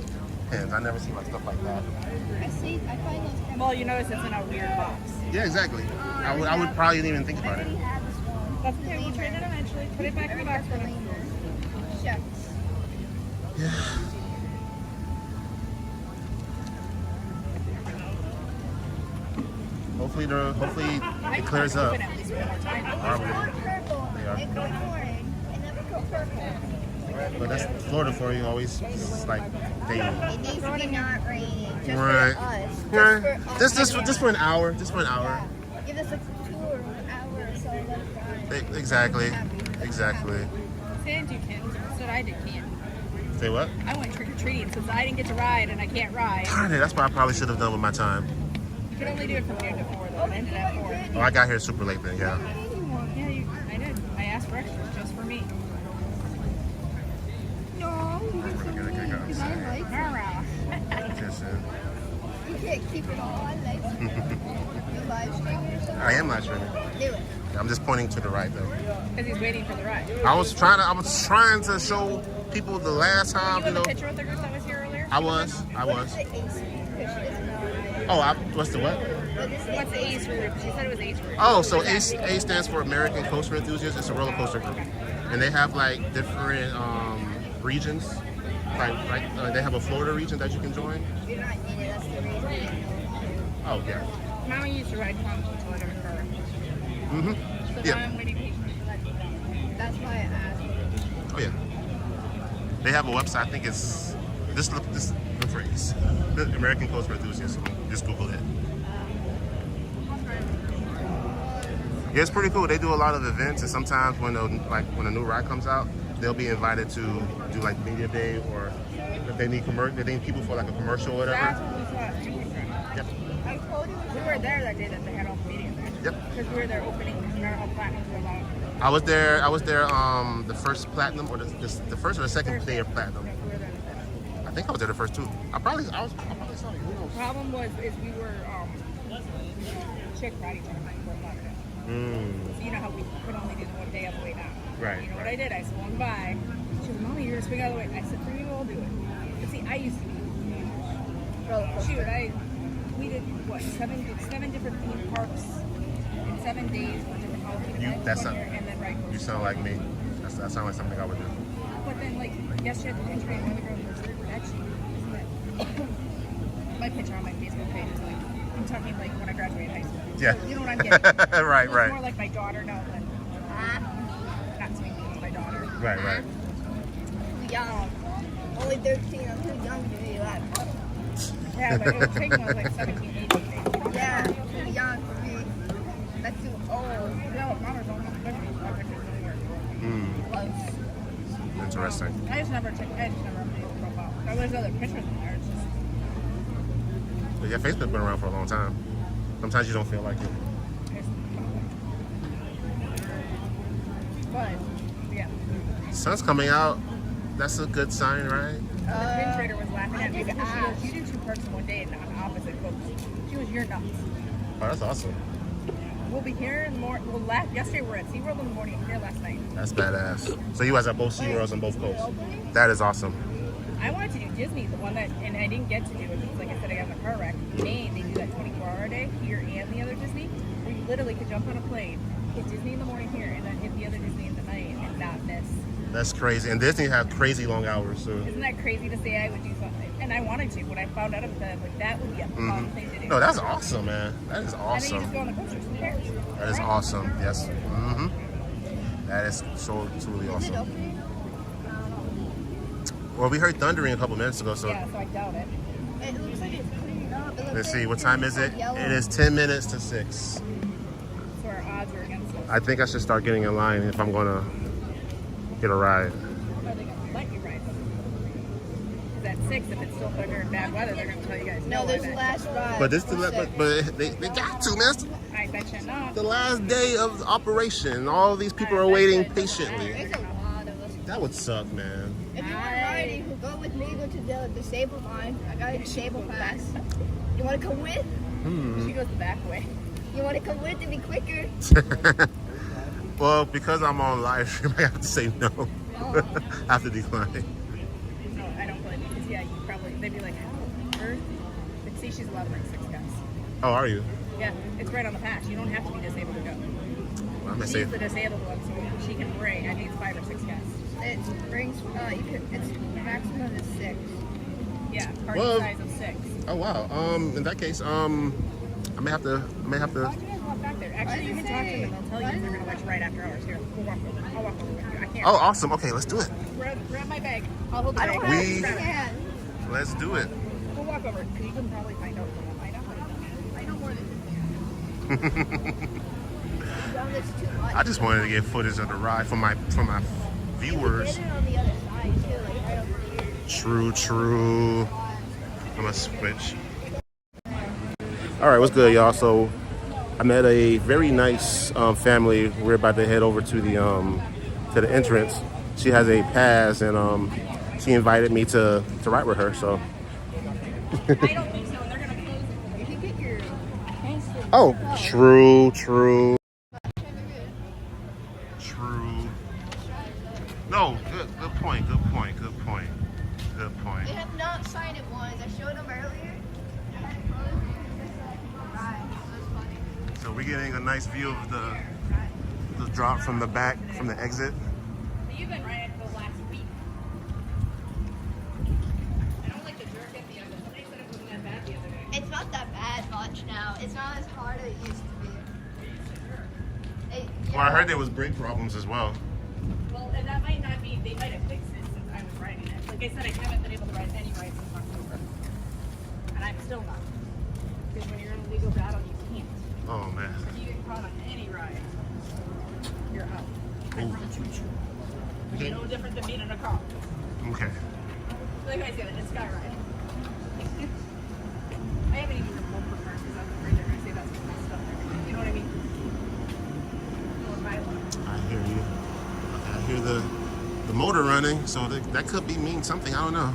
pins. I never see like stuff like that. I find those camels. Well, you notice it's in a weird box. Yeah, exactly. I would probably didn't even think I about it. already have this one. That's okay. We'll trade it eventually. Put it back in the box for me. Shucks. Hopefully I it clears wanna up. open at least one more time. Probably. Code purple. Yeah. And code orange. And then code purple. But that's Florida for you. Always it's like daily. It needs to be not raining. Just Right. for us. Right. Just for us. Just for an hour. Just for an hour. Yeah. Give us a tour, an hour or so. Let us Exactly. Exactly. See, I didn't do kids. Instead, I did candy. Say what? I went trick or treating since I didn't get to ride and I can't ride. Darn it, that's what I probably should have done with my time. You can only do it from noon to 4, though. It ended at 4. Oh, I got here super late then, yeah. Yeah, I did. I asked for extras just for me. No, you can still Okay, eat, go. 'cause I like it. Hurrah. Just, You can't keep it all on. Like, you live streaming or something? I am not sure. Do it. I'm just pointing to the right though. Because he's waiting for the ride. I was trying to show people the last Were time, you you in the know. picture with the group that was here earlier? I was. What is the ACE? Because she doesn't know. Oh, what's the what? What is What's the ACE group? She said it was ACE group. Oh, so What ACE, does that mean? ACE stands for American Coaster Enthusiasts. It's a roller coaster group, and they have like different regions. Like they have a Florida region that you can join. You're not in it. That's the reason. Oh yeah. Mama used to ride Conch until I got a car. Mhm. So Yeah. now I'm waiting patiently for that to be done. That's why I asked. Oh yeah. They have a website. I think it's this for ACE, the American Coaster Enthusiasts. Just Google it. Yeah, it's pretty cool. They do a lot of events, and sometimes when a new ride comes out, they'll be invited to do like media day, or if they need people for like a commercial or That's whatever. what we saw at Penguin Trek. Yep. I told you. We were there that day that they had all the media there. Yep. Because we were there opening our whole platinum was out. I was there. The first platinum, or the first or the second day of platinum. Yeah, we were there the first. I think I was there the first two. I probably saw you. Who knows? Problem was we were chick riding tournament for Saturday. So you know how we could only do the one day on the way down. Right, You know what right. I did? I swung by. She was, Mommy, you're gonna swing out of the way. I said, for you, I'll do it. But see, I used to be we did what seven different theme parks in 7 days for different Halloween events one year, and then ride You coasters. sound like me. That sounds like something I would do. But then, like, yesterday at the picture, one of the girls was there, actually, isn't it? My picture on my Facebook page is like, I'm talking like when I graduated high school. Yeah. You know what I'm getting? Right, It's right. more like my daughter now than not speaking to my daughter. Right, right. Too young. Only 13. I'm too young to do that. Yeah, but it was taking us like 17, 18 days. Yeah, too young for That's too old. No, Mama's on the pictures anywhere. Close. Interesting. I just never updated the profile. Now, there's other pictures in there. It's just, But yeah, Facebook's been around for a long time. Sometimes you don't feel like it. but, yeah. Sun's coming out. That's a good sign, right? The pin trader was laughing at me. I She just goes, asked. you do 2 parks in one day and on opposite coasts. She was, you're nuts. Oh, that's awesome. We'll be here in the morning. Well, yesterday we were at SeaWorld in the morning, here last night. That's badass. So you guys have both SeaWorlds on both coasts. That is awesome. I wanted to do Disney, the one that, and I didn't get to do it because, like I said, I got in a car wreck. In Maine, they do that 24-hour day here and the other Disney, where you literally could jump on a plane, hit Disney in the morning here, and then hit the other Disney in the night and not miss. That's crazy. And Disney have crazy long hours too. Isn't that crazy to say I would do something? And I wanted to. When I found out about that, like, that would be a fun thing to do. No, that's awesome, man. That is And then you just awesome. go on the coasters. Who cares? That is awesome. Yes. That is so truly Is it awesome. opening? Well, we heard thundering a couple minutes ago, so Yeah, so I doubt it. It looks like it's cleaning up. It looks let's like see. What it's time is it? yellow. It is 10 minutes to 6. So our odds are against us. I think I should start getting in line if I'm gonna get a ride. Are they going to let you ride them? Because at 6, if it's still thunder and bad weather, they're going to tell you guys no. No, there's I the bet. last ride. But this, but they got to, man. It's I bet you not. the last day of operation. All these people are waiting patiently. There's a lot of us. That would suck, man. If you want riding, go with me. Go to the disabled line. I got a disabled pass. You want to come with? She goes the back way. You want to come with to be quicker? Well, because I'm on live stream, I have to say no. I have to decline. No, I don't blame you. Because, yeah, you probably, they'd be like, how on earth? But see, she's allowed to bring 6 guys. Oh, are you? Yeah, it's right on the patch. You don't have to be disabled to go. Well, I'm gonna say She's the disabled one, so she can bring, I think it's 5 or 6 guys. It brings. It's maximum is 6. Yeah, party Well- size of 6. Oh wow. In that case, I may have to. Why don't you guys walk back there? Actually, you can talk to them and they'll tell you if they're going to let you right after hours. Here, we'll walk over. I'll walk over with you. I can't. Oh, awesome. Okay, let's do it. Grab my bag. I'll hold the I bag. don't have We- a hand. Let's do it. We'll walk over. You can probably find out. I know more than Well, it's too much. I just wanted to get footage of the ride for my viewers. Get it on the other side too, like right over here. True. I'm gonna switch. All right, what's good, y'all? So I met a very nice family. We're about to head over to the entrance. She has a pass, and she invited me to ride with her. So. I don't think so. They're going to close it. You can get your Oh, true. No, good point. They have not signed it once. I showed them earlier. Right, that's funny. So we're getting a nice view of the drop from the back, from the exit. You've been riding for the last week. I don't like the jerk at the end. Somebody said it wasn't that bad the other day. It's not that bad much now. It's not as hard as it used to be. Well, I heard there was brake problems as well. Well, and that might not be, they might have fixed it since I was riding it. Like I said, I haven't been able to ride any rides since October. And I'm still not. Because when you're in a legal battle, you can't. Oh man. If you get caught on any ride, you're out. Ooh. Okay. No different than being in a car. Okay. Like I said, it's sky ride. I haven't even removed the car because I'm afraid they're going to say that's my stuff and everything. You know what I mean? Or violent. I hear you. I hear the motor running, so that could be mean something. I don't know.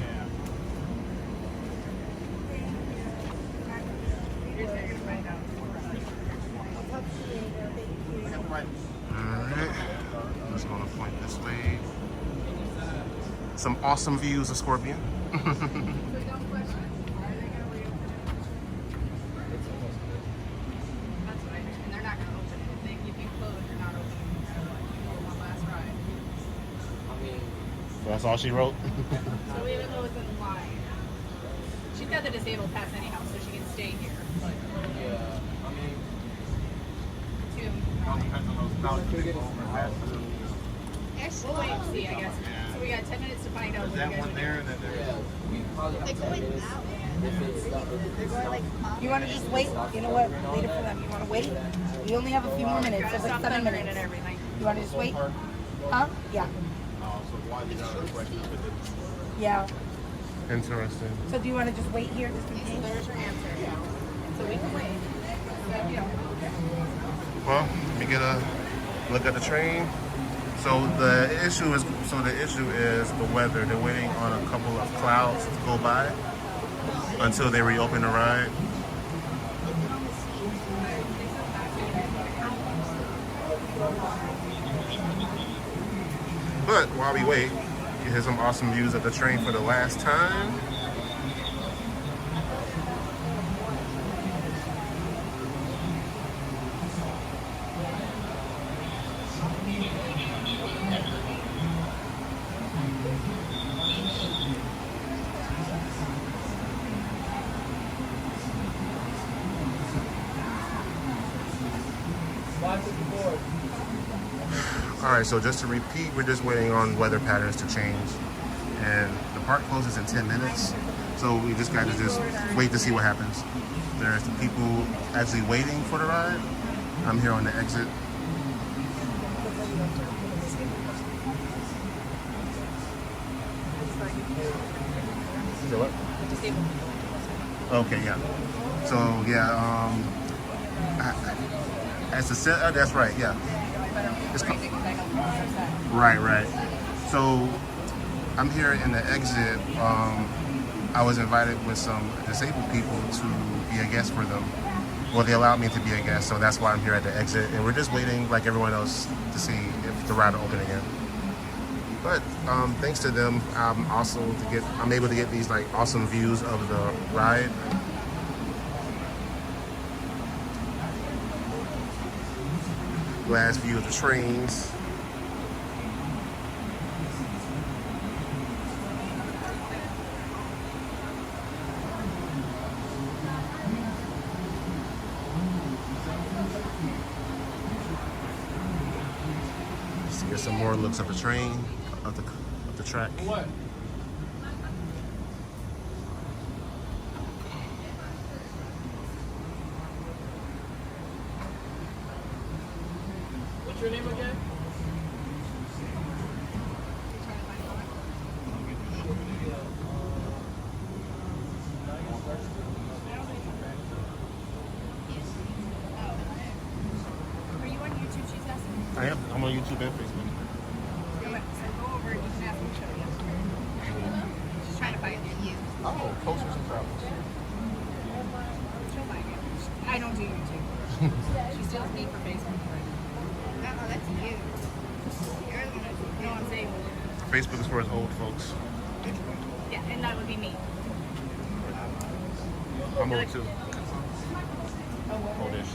Alright. Just gonna point this way. Some awesome views of Scorpion. That's what I think. And they're not going to open it. If you close, you're not opening no matter what. You go one last ride. That's all she wrote. So even though it's in line, she's got the disabled pass anyhow, so she can stay here. But we'll wait and see, I guess. So we got 10 minutes to find out. What you guys are doing. They're going out. They're going like up. You want to just wait? You know what? Later for them. You want to wait? We only have a few more minutes. It's like 7 minutes. and everything. You want to just wait? Huh? Yeah. Yeah. Interesting. So do you want to just wait here just in case? There's your answer. So we can wait. Well, let me get a look at the train. So the issue is the weather. They're waiting on a couple of clouds to go by until they reopen the ride. But while we wait, you hear some awesome views of the train for the last time. All right, so just to repeat, we're just waiting on weather patterns to change. And the park closes in 10 minutes. So we just got to just wait to see what happens. There's the people actually waiting for the ride. I'm here on the exit. Okay, yeah. So yeah, that's right, yeah. It's right. So I'm here in the exit. I was invited with some disabled people to be a guest for them. Well, they allowed me to be a guest, so that's why I'm here at the exit. And we're just waiting, like everyone else, to see if the ride will open again. But thanks to them, I'm able to get these like awesome views of the ride. Glass view of the trains. Let's get some more looks of the train, of the track. What? What's your name again? Are you on YouTube, she's asking? I am. I'm on YouTube and Facebook. So go over and you can ask me to show you. She's trying to find you. Oh, Posters and Travels. She'll find you. I don't do YouTube. She steals me for Facebook. Oh, that's you. You're the one that's No, I'm saying, Facebook is for us old folks. yeah, and that would be me. I'm old too. Oldish.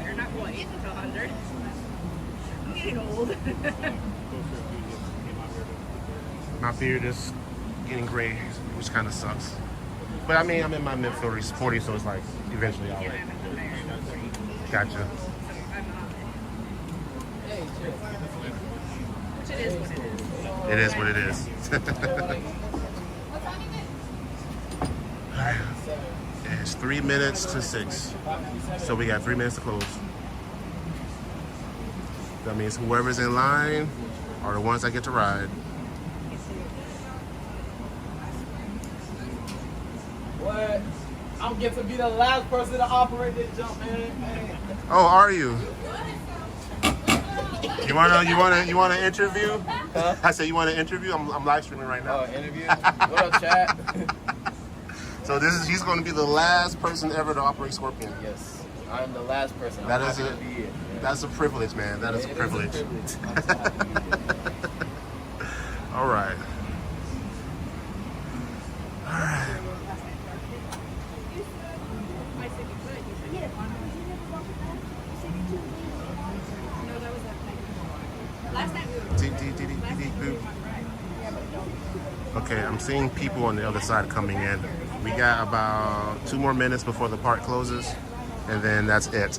They're not quite until 100. I'm getting old. My beard is getting gray, which kind of sucks. But I mean, I'm in my mid 40s, so it's like eventually I'll like. Gotcha. Which it is what it is. It is what it is. It's 3 minutes to 6, so we got 3 minutes to close. That means whoever's in line are the ones that get to ride. What? I don't get to be the last person to operate this jump, man. Oh, are you? You wanna interview? Huh? I said you want to interview. I'm live streaming right now. Oh, interview? What up, chat? So he's going to be the last person ever to operate Scorpion. Yes, I'm the last person. That I'm is happy a- to be here. That's a privilege, man. That is a It privilege. I'm so happy to be here. All right. No, that was that night. Last night we were. Okay, I'm seeing people on the other side coming in. We got about 2 more minutes before the park closes, and then that's it.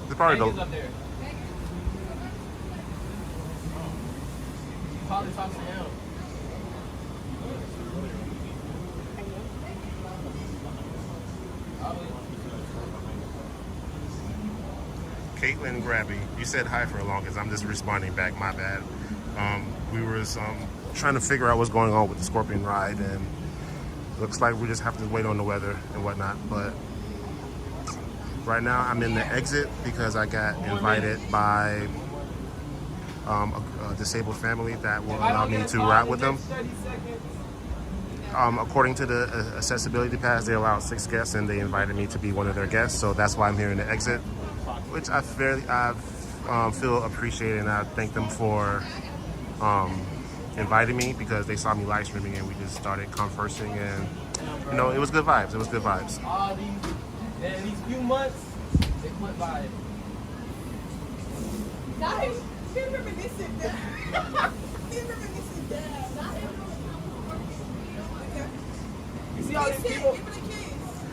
The party Hey, he's don't. up there. Probably talk to him. and grabby. You said hi for the longest. I'm just responding back. My bad. We were trying to figure out what's going on with the Scorpion ride, and looks like we just have to wait on the weather and whatnot. But right now, I'm in the exit because I got invited by a disabled family that will allow me to ride with them. According to the accessibility pass, they allowed 6 guests, and they invited me to be one of their guests. So that's why I'm here in the exit, which I feel appreciated, and I thank them for inviting me because they saw me live streaming, and we just started conversing, and you know, it was good vibes. It was good vibes. These few months, they went by. Guys, she's reminiscing that. She's reminiscing that. You see all these people?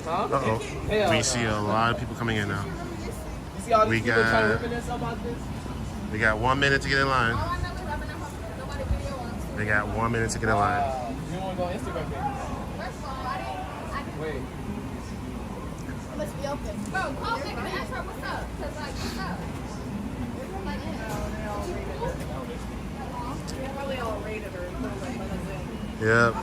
Huh? Uh-oh. We see a lot of people coming in now. You see all these people trying to reminisce about this? We got 1 minute to get in line. They got 1 minute to get in line. You don't want to go on Instagram page? Wait. It must be open. Bro, call back and ask her what's up. Cause like, what's up? They're probably all rated or equivalent by the Zoom. Yep.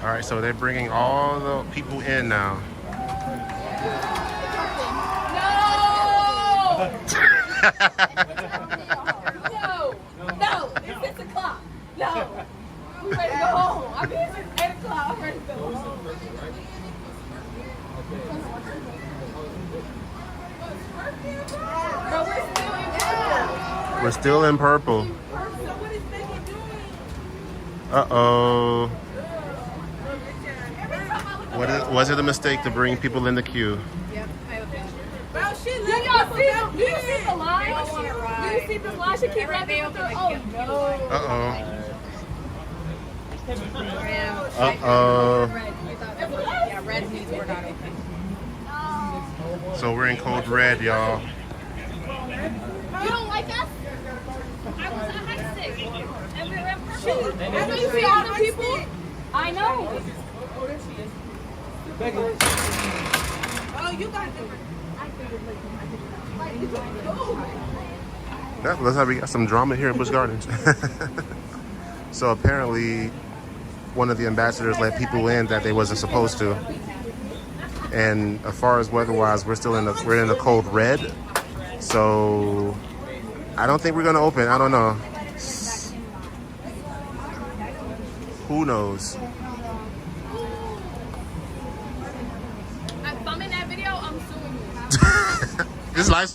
All right, so they're bringing all the people in now. No, it's 6 o'clock. No. I'm ready to go home. I mean, it's 8 o'clock. I'm ready to go home. Bro, We're still in purple. Uh-oh. Was it a mistake to bring people in the queue? Yep, I have a picture. Bro, she Do let y'all see people the, do you see the line? They don't wanna ride. Do you see this line? She keep running with her. Oh, no. Uh-oh. Yeah, red means we're not open. So we're in code red, y'all. You don't like us? I was at high stick. And we were in purple. And do you see all the people? I know. Oh, you got different. Yeah, looks like we got some drama here in Busch Gardens. So apparently, one of the ambassadors let people in that they wasn't supposed to. And as far as weather-wise, we're in the cold red. So I don't think we're gonna open. I don't know. Who knows? If I'm in that video, I'm suing you. This live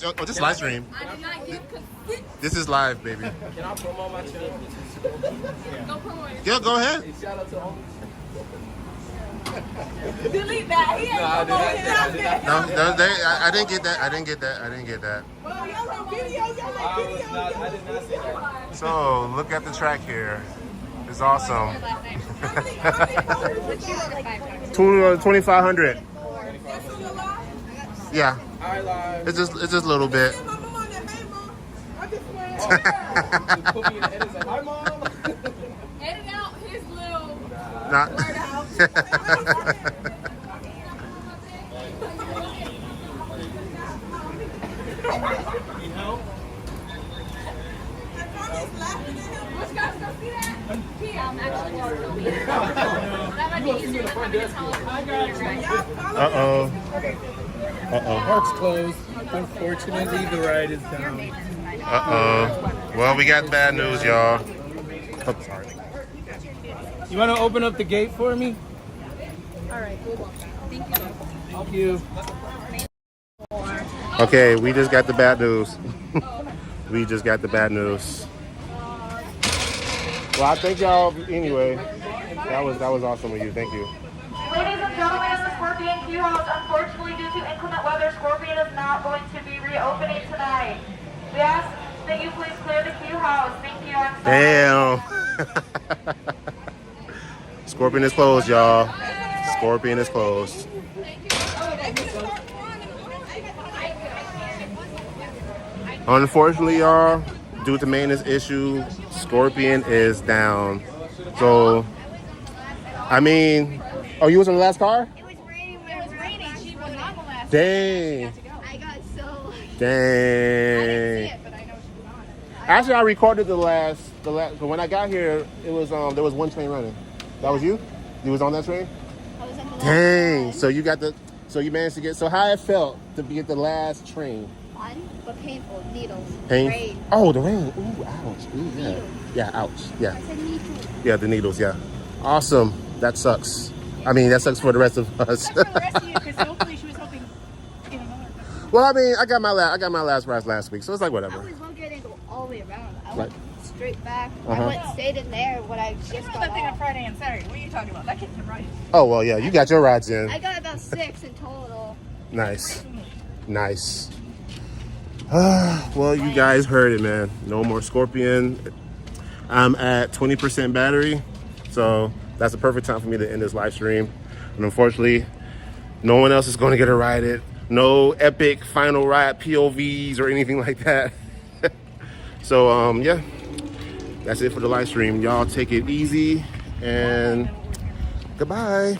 stream. I did not give consent. This is live, baby. Can I promote my channel? Go promote it. Yeah, go ahead. Hey, shout out to all. Delete that. He ain't I didn't get that. I didn't get that. Well, y'all on video. Y'all on video. I did not say that. So look at the track here. It's awesome. How many posters you got? 2,500. That's on your live? Yeah, I live. it's just a little bit. Yeah, my mom that made mom. I just went. Just put me in the edit. Say, hi, mom. Edit out his little Not. word out. Which guys go see that? Yeah, I'm actually just filming it. That might be easier than having to tell us. Uh-oh. Uh-oh. Park's closed. Unfortunately, the ride is down. Uh-oh. Well, we got bad news, y'all. Oh, sorry. You want to open up the gate for me? All right, cool. Thank you. Thank you. Okay, we just got the bad news. We just got the bad news. Well, I thank y'all anyway. That was awesome of you. Thank you. Ladies and gentlemen, the Scorpion Q House, unfortunately due to inclement weather, Scorpion is not going to be reopening tonight. We ask that you please clear the Q House. Thank you. I'm sorry. Damn. Scorpion is closed, y'all. Scorpion is closed. I Unfortunately, y'all, due to maintenance issue, Scorpion is down. So, I mean, oh, you was in the last car? It was raining. It was raining. She was on the last. Dang. I got so lucky. Dang. I didn't see it, but I know she was on it. Actually, I recorded the last. When I got here, it was there was one train running. That was you? You was on that train? I was on the last Dang. one. So you got so you managed to get. So how it felt to be at the last train? Fun, but painful. Needles. Pain? Rain. Oh, the rain. Ooh, ouch. Ooh, yeah. Needles. Yeah, ouch. Yeah. I said needles. Yeah, the needles. Yeah. Awesome. That sucks. I mean, that sucks for the rest of us. That's for the rest of you, because hopefully she was hoping to get another. Well, I mean, I got my last ride last week, so it's like I whatever. was lucky I didn't go all the way around. I Right. went straight back. Uh-huh. I went stayed in there when I She just rode got that thing on off. Friday and Saturday. What are you talking about? That kid can ride. Oh well, yeah, you got your rides in. I got about 6 in total. Nice, nice. Well, you guys heard it, man. No more Scorpion. I'm at 20% battery, so that's the perfect time for me to end this live stream. And unfortunately, no one else is going to get to ride it. No epic final ride POVs or anything like that. So yeah, that's it for the live stream. Y'all take it easy and goodbye.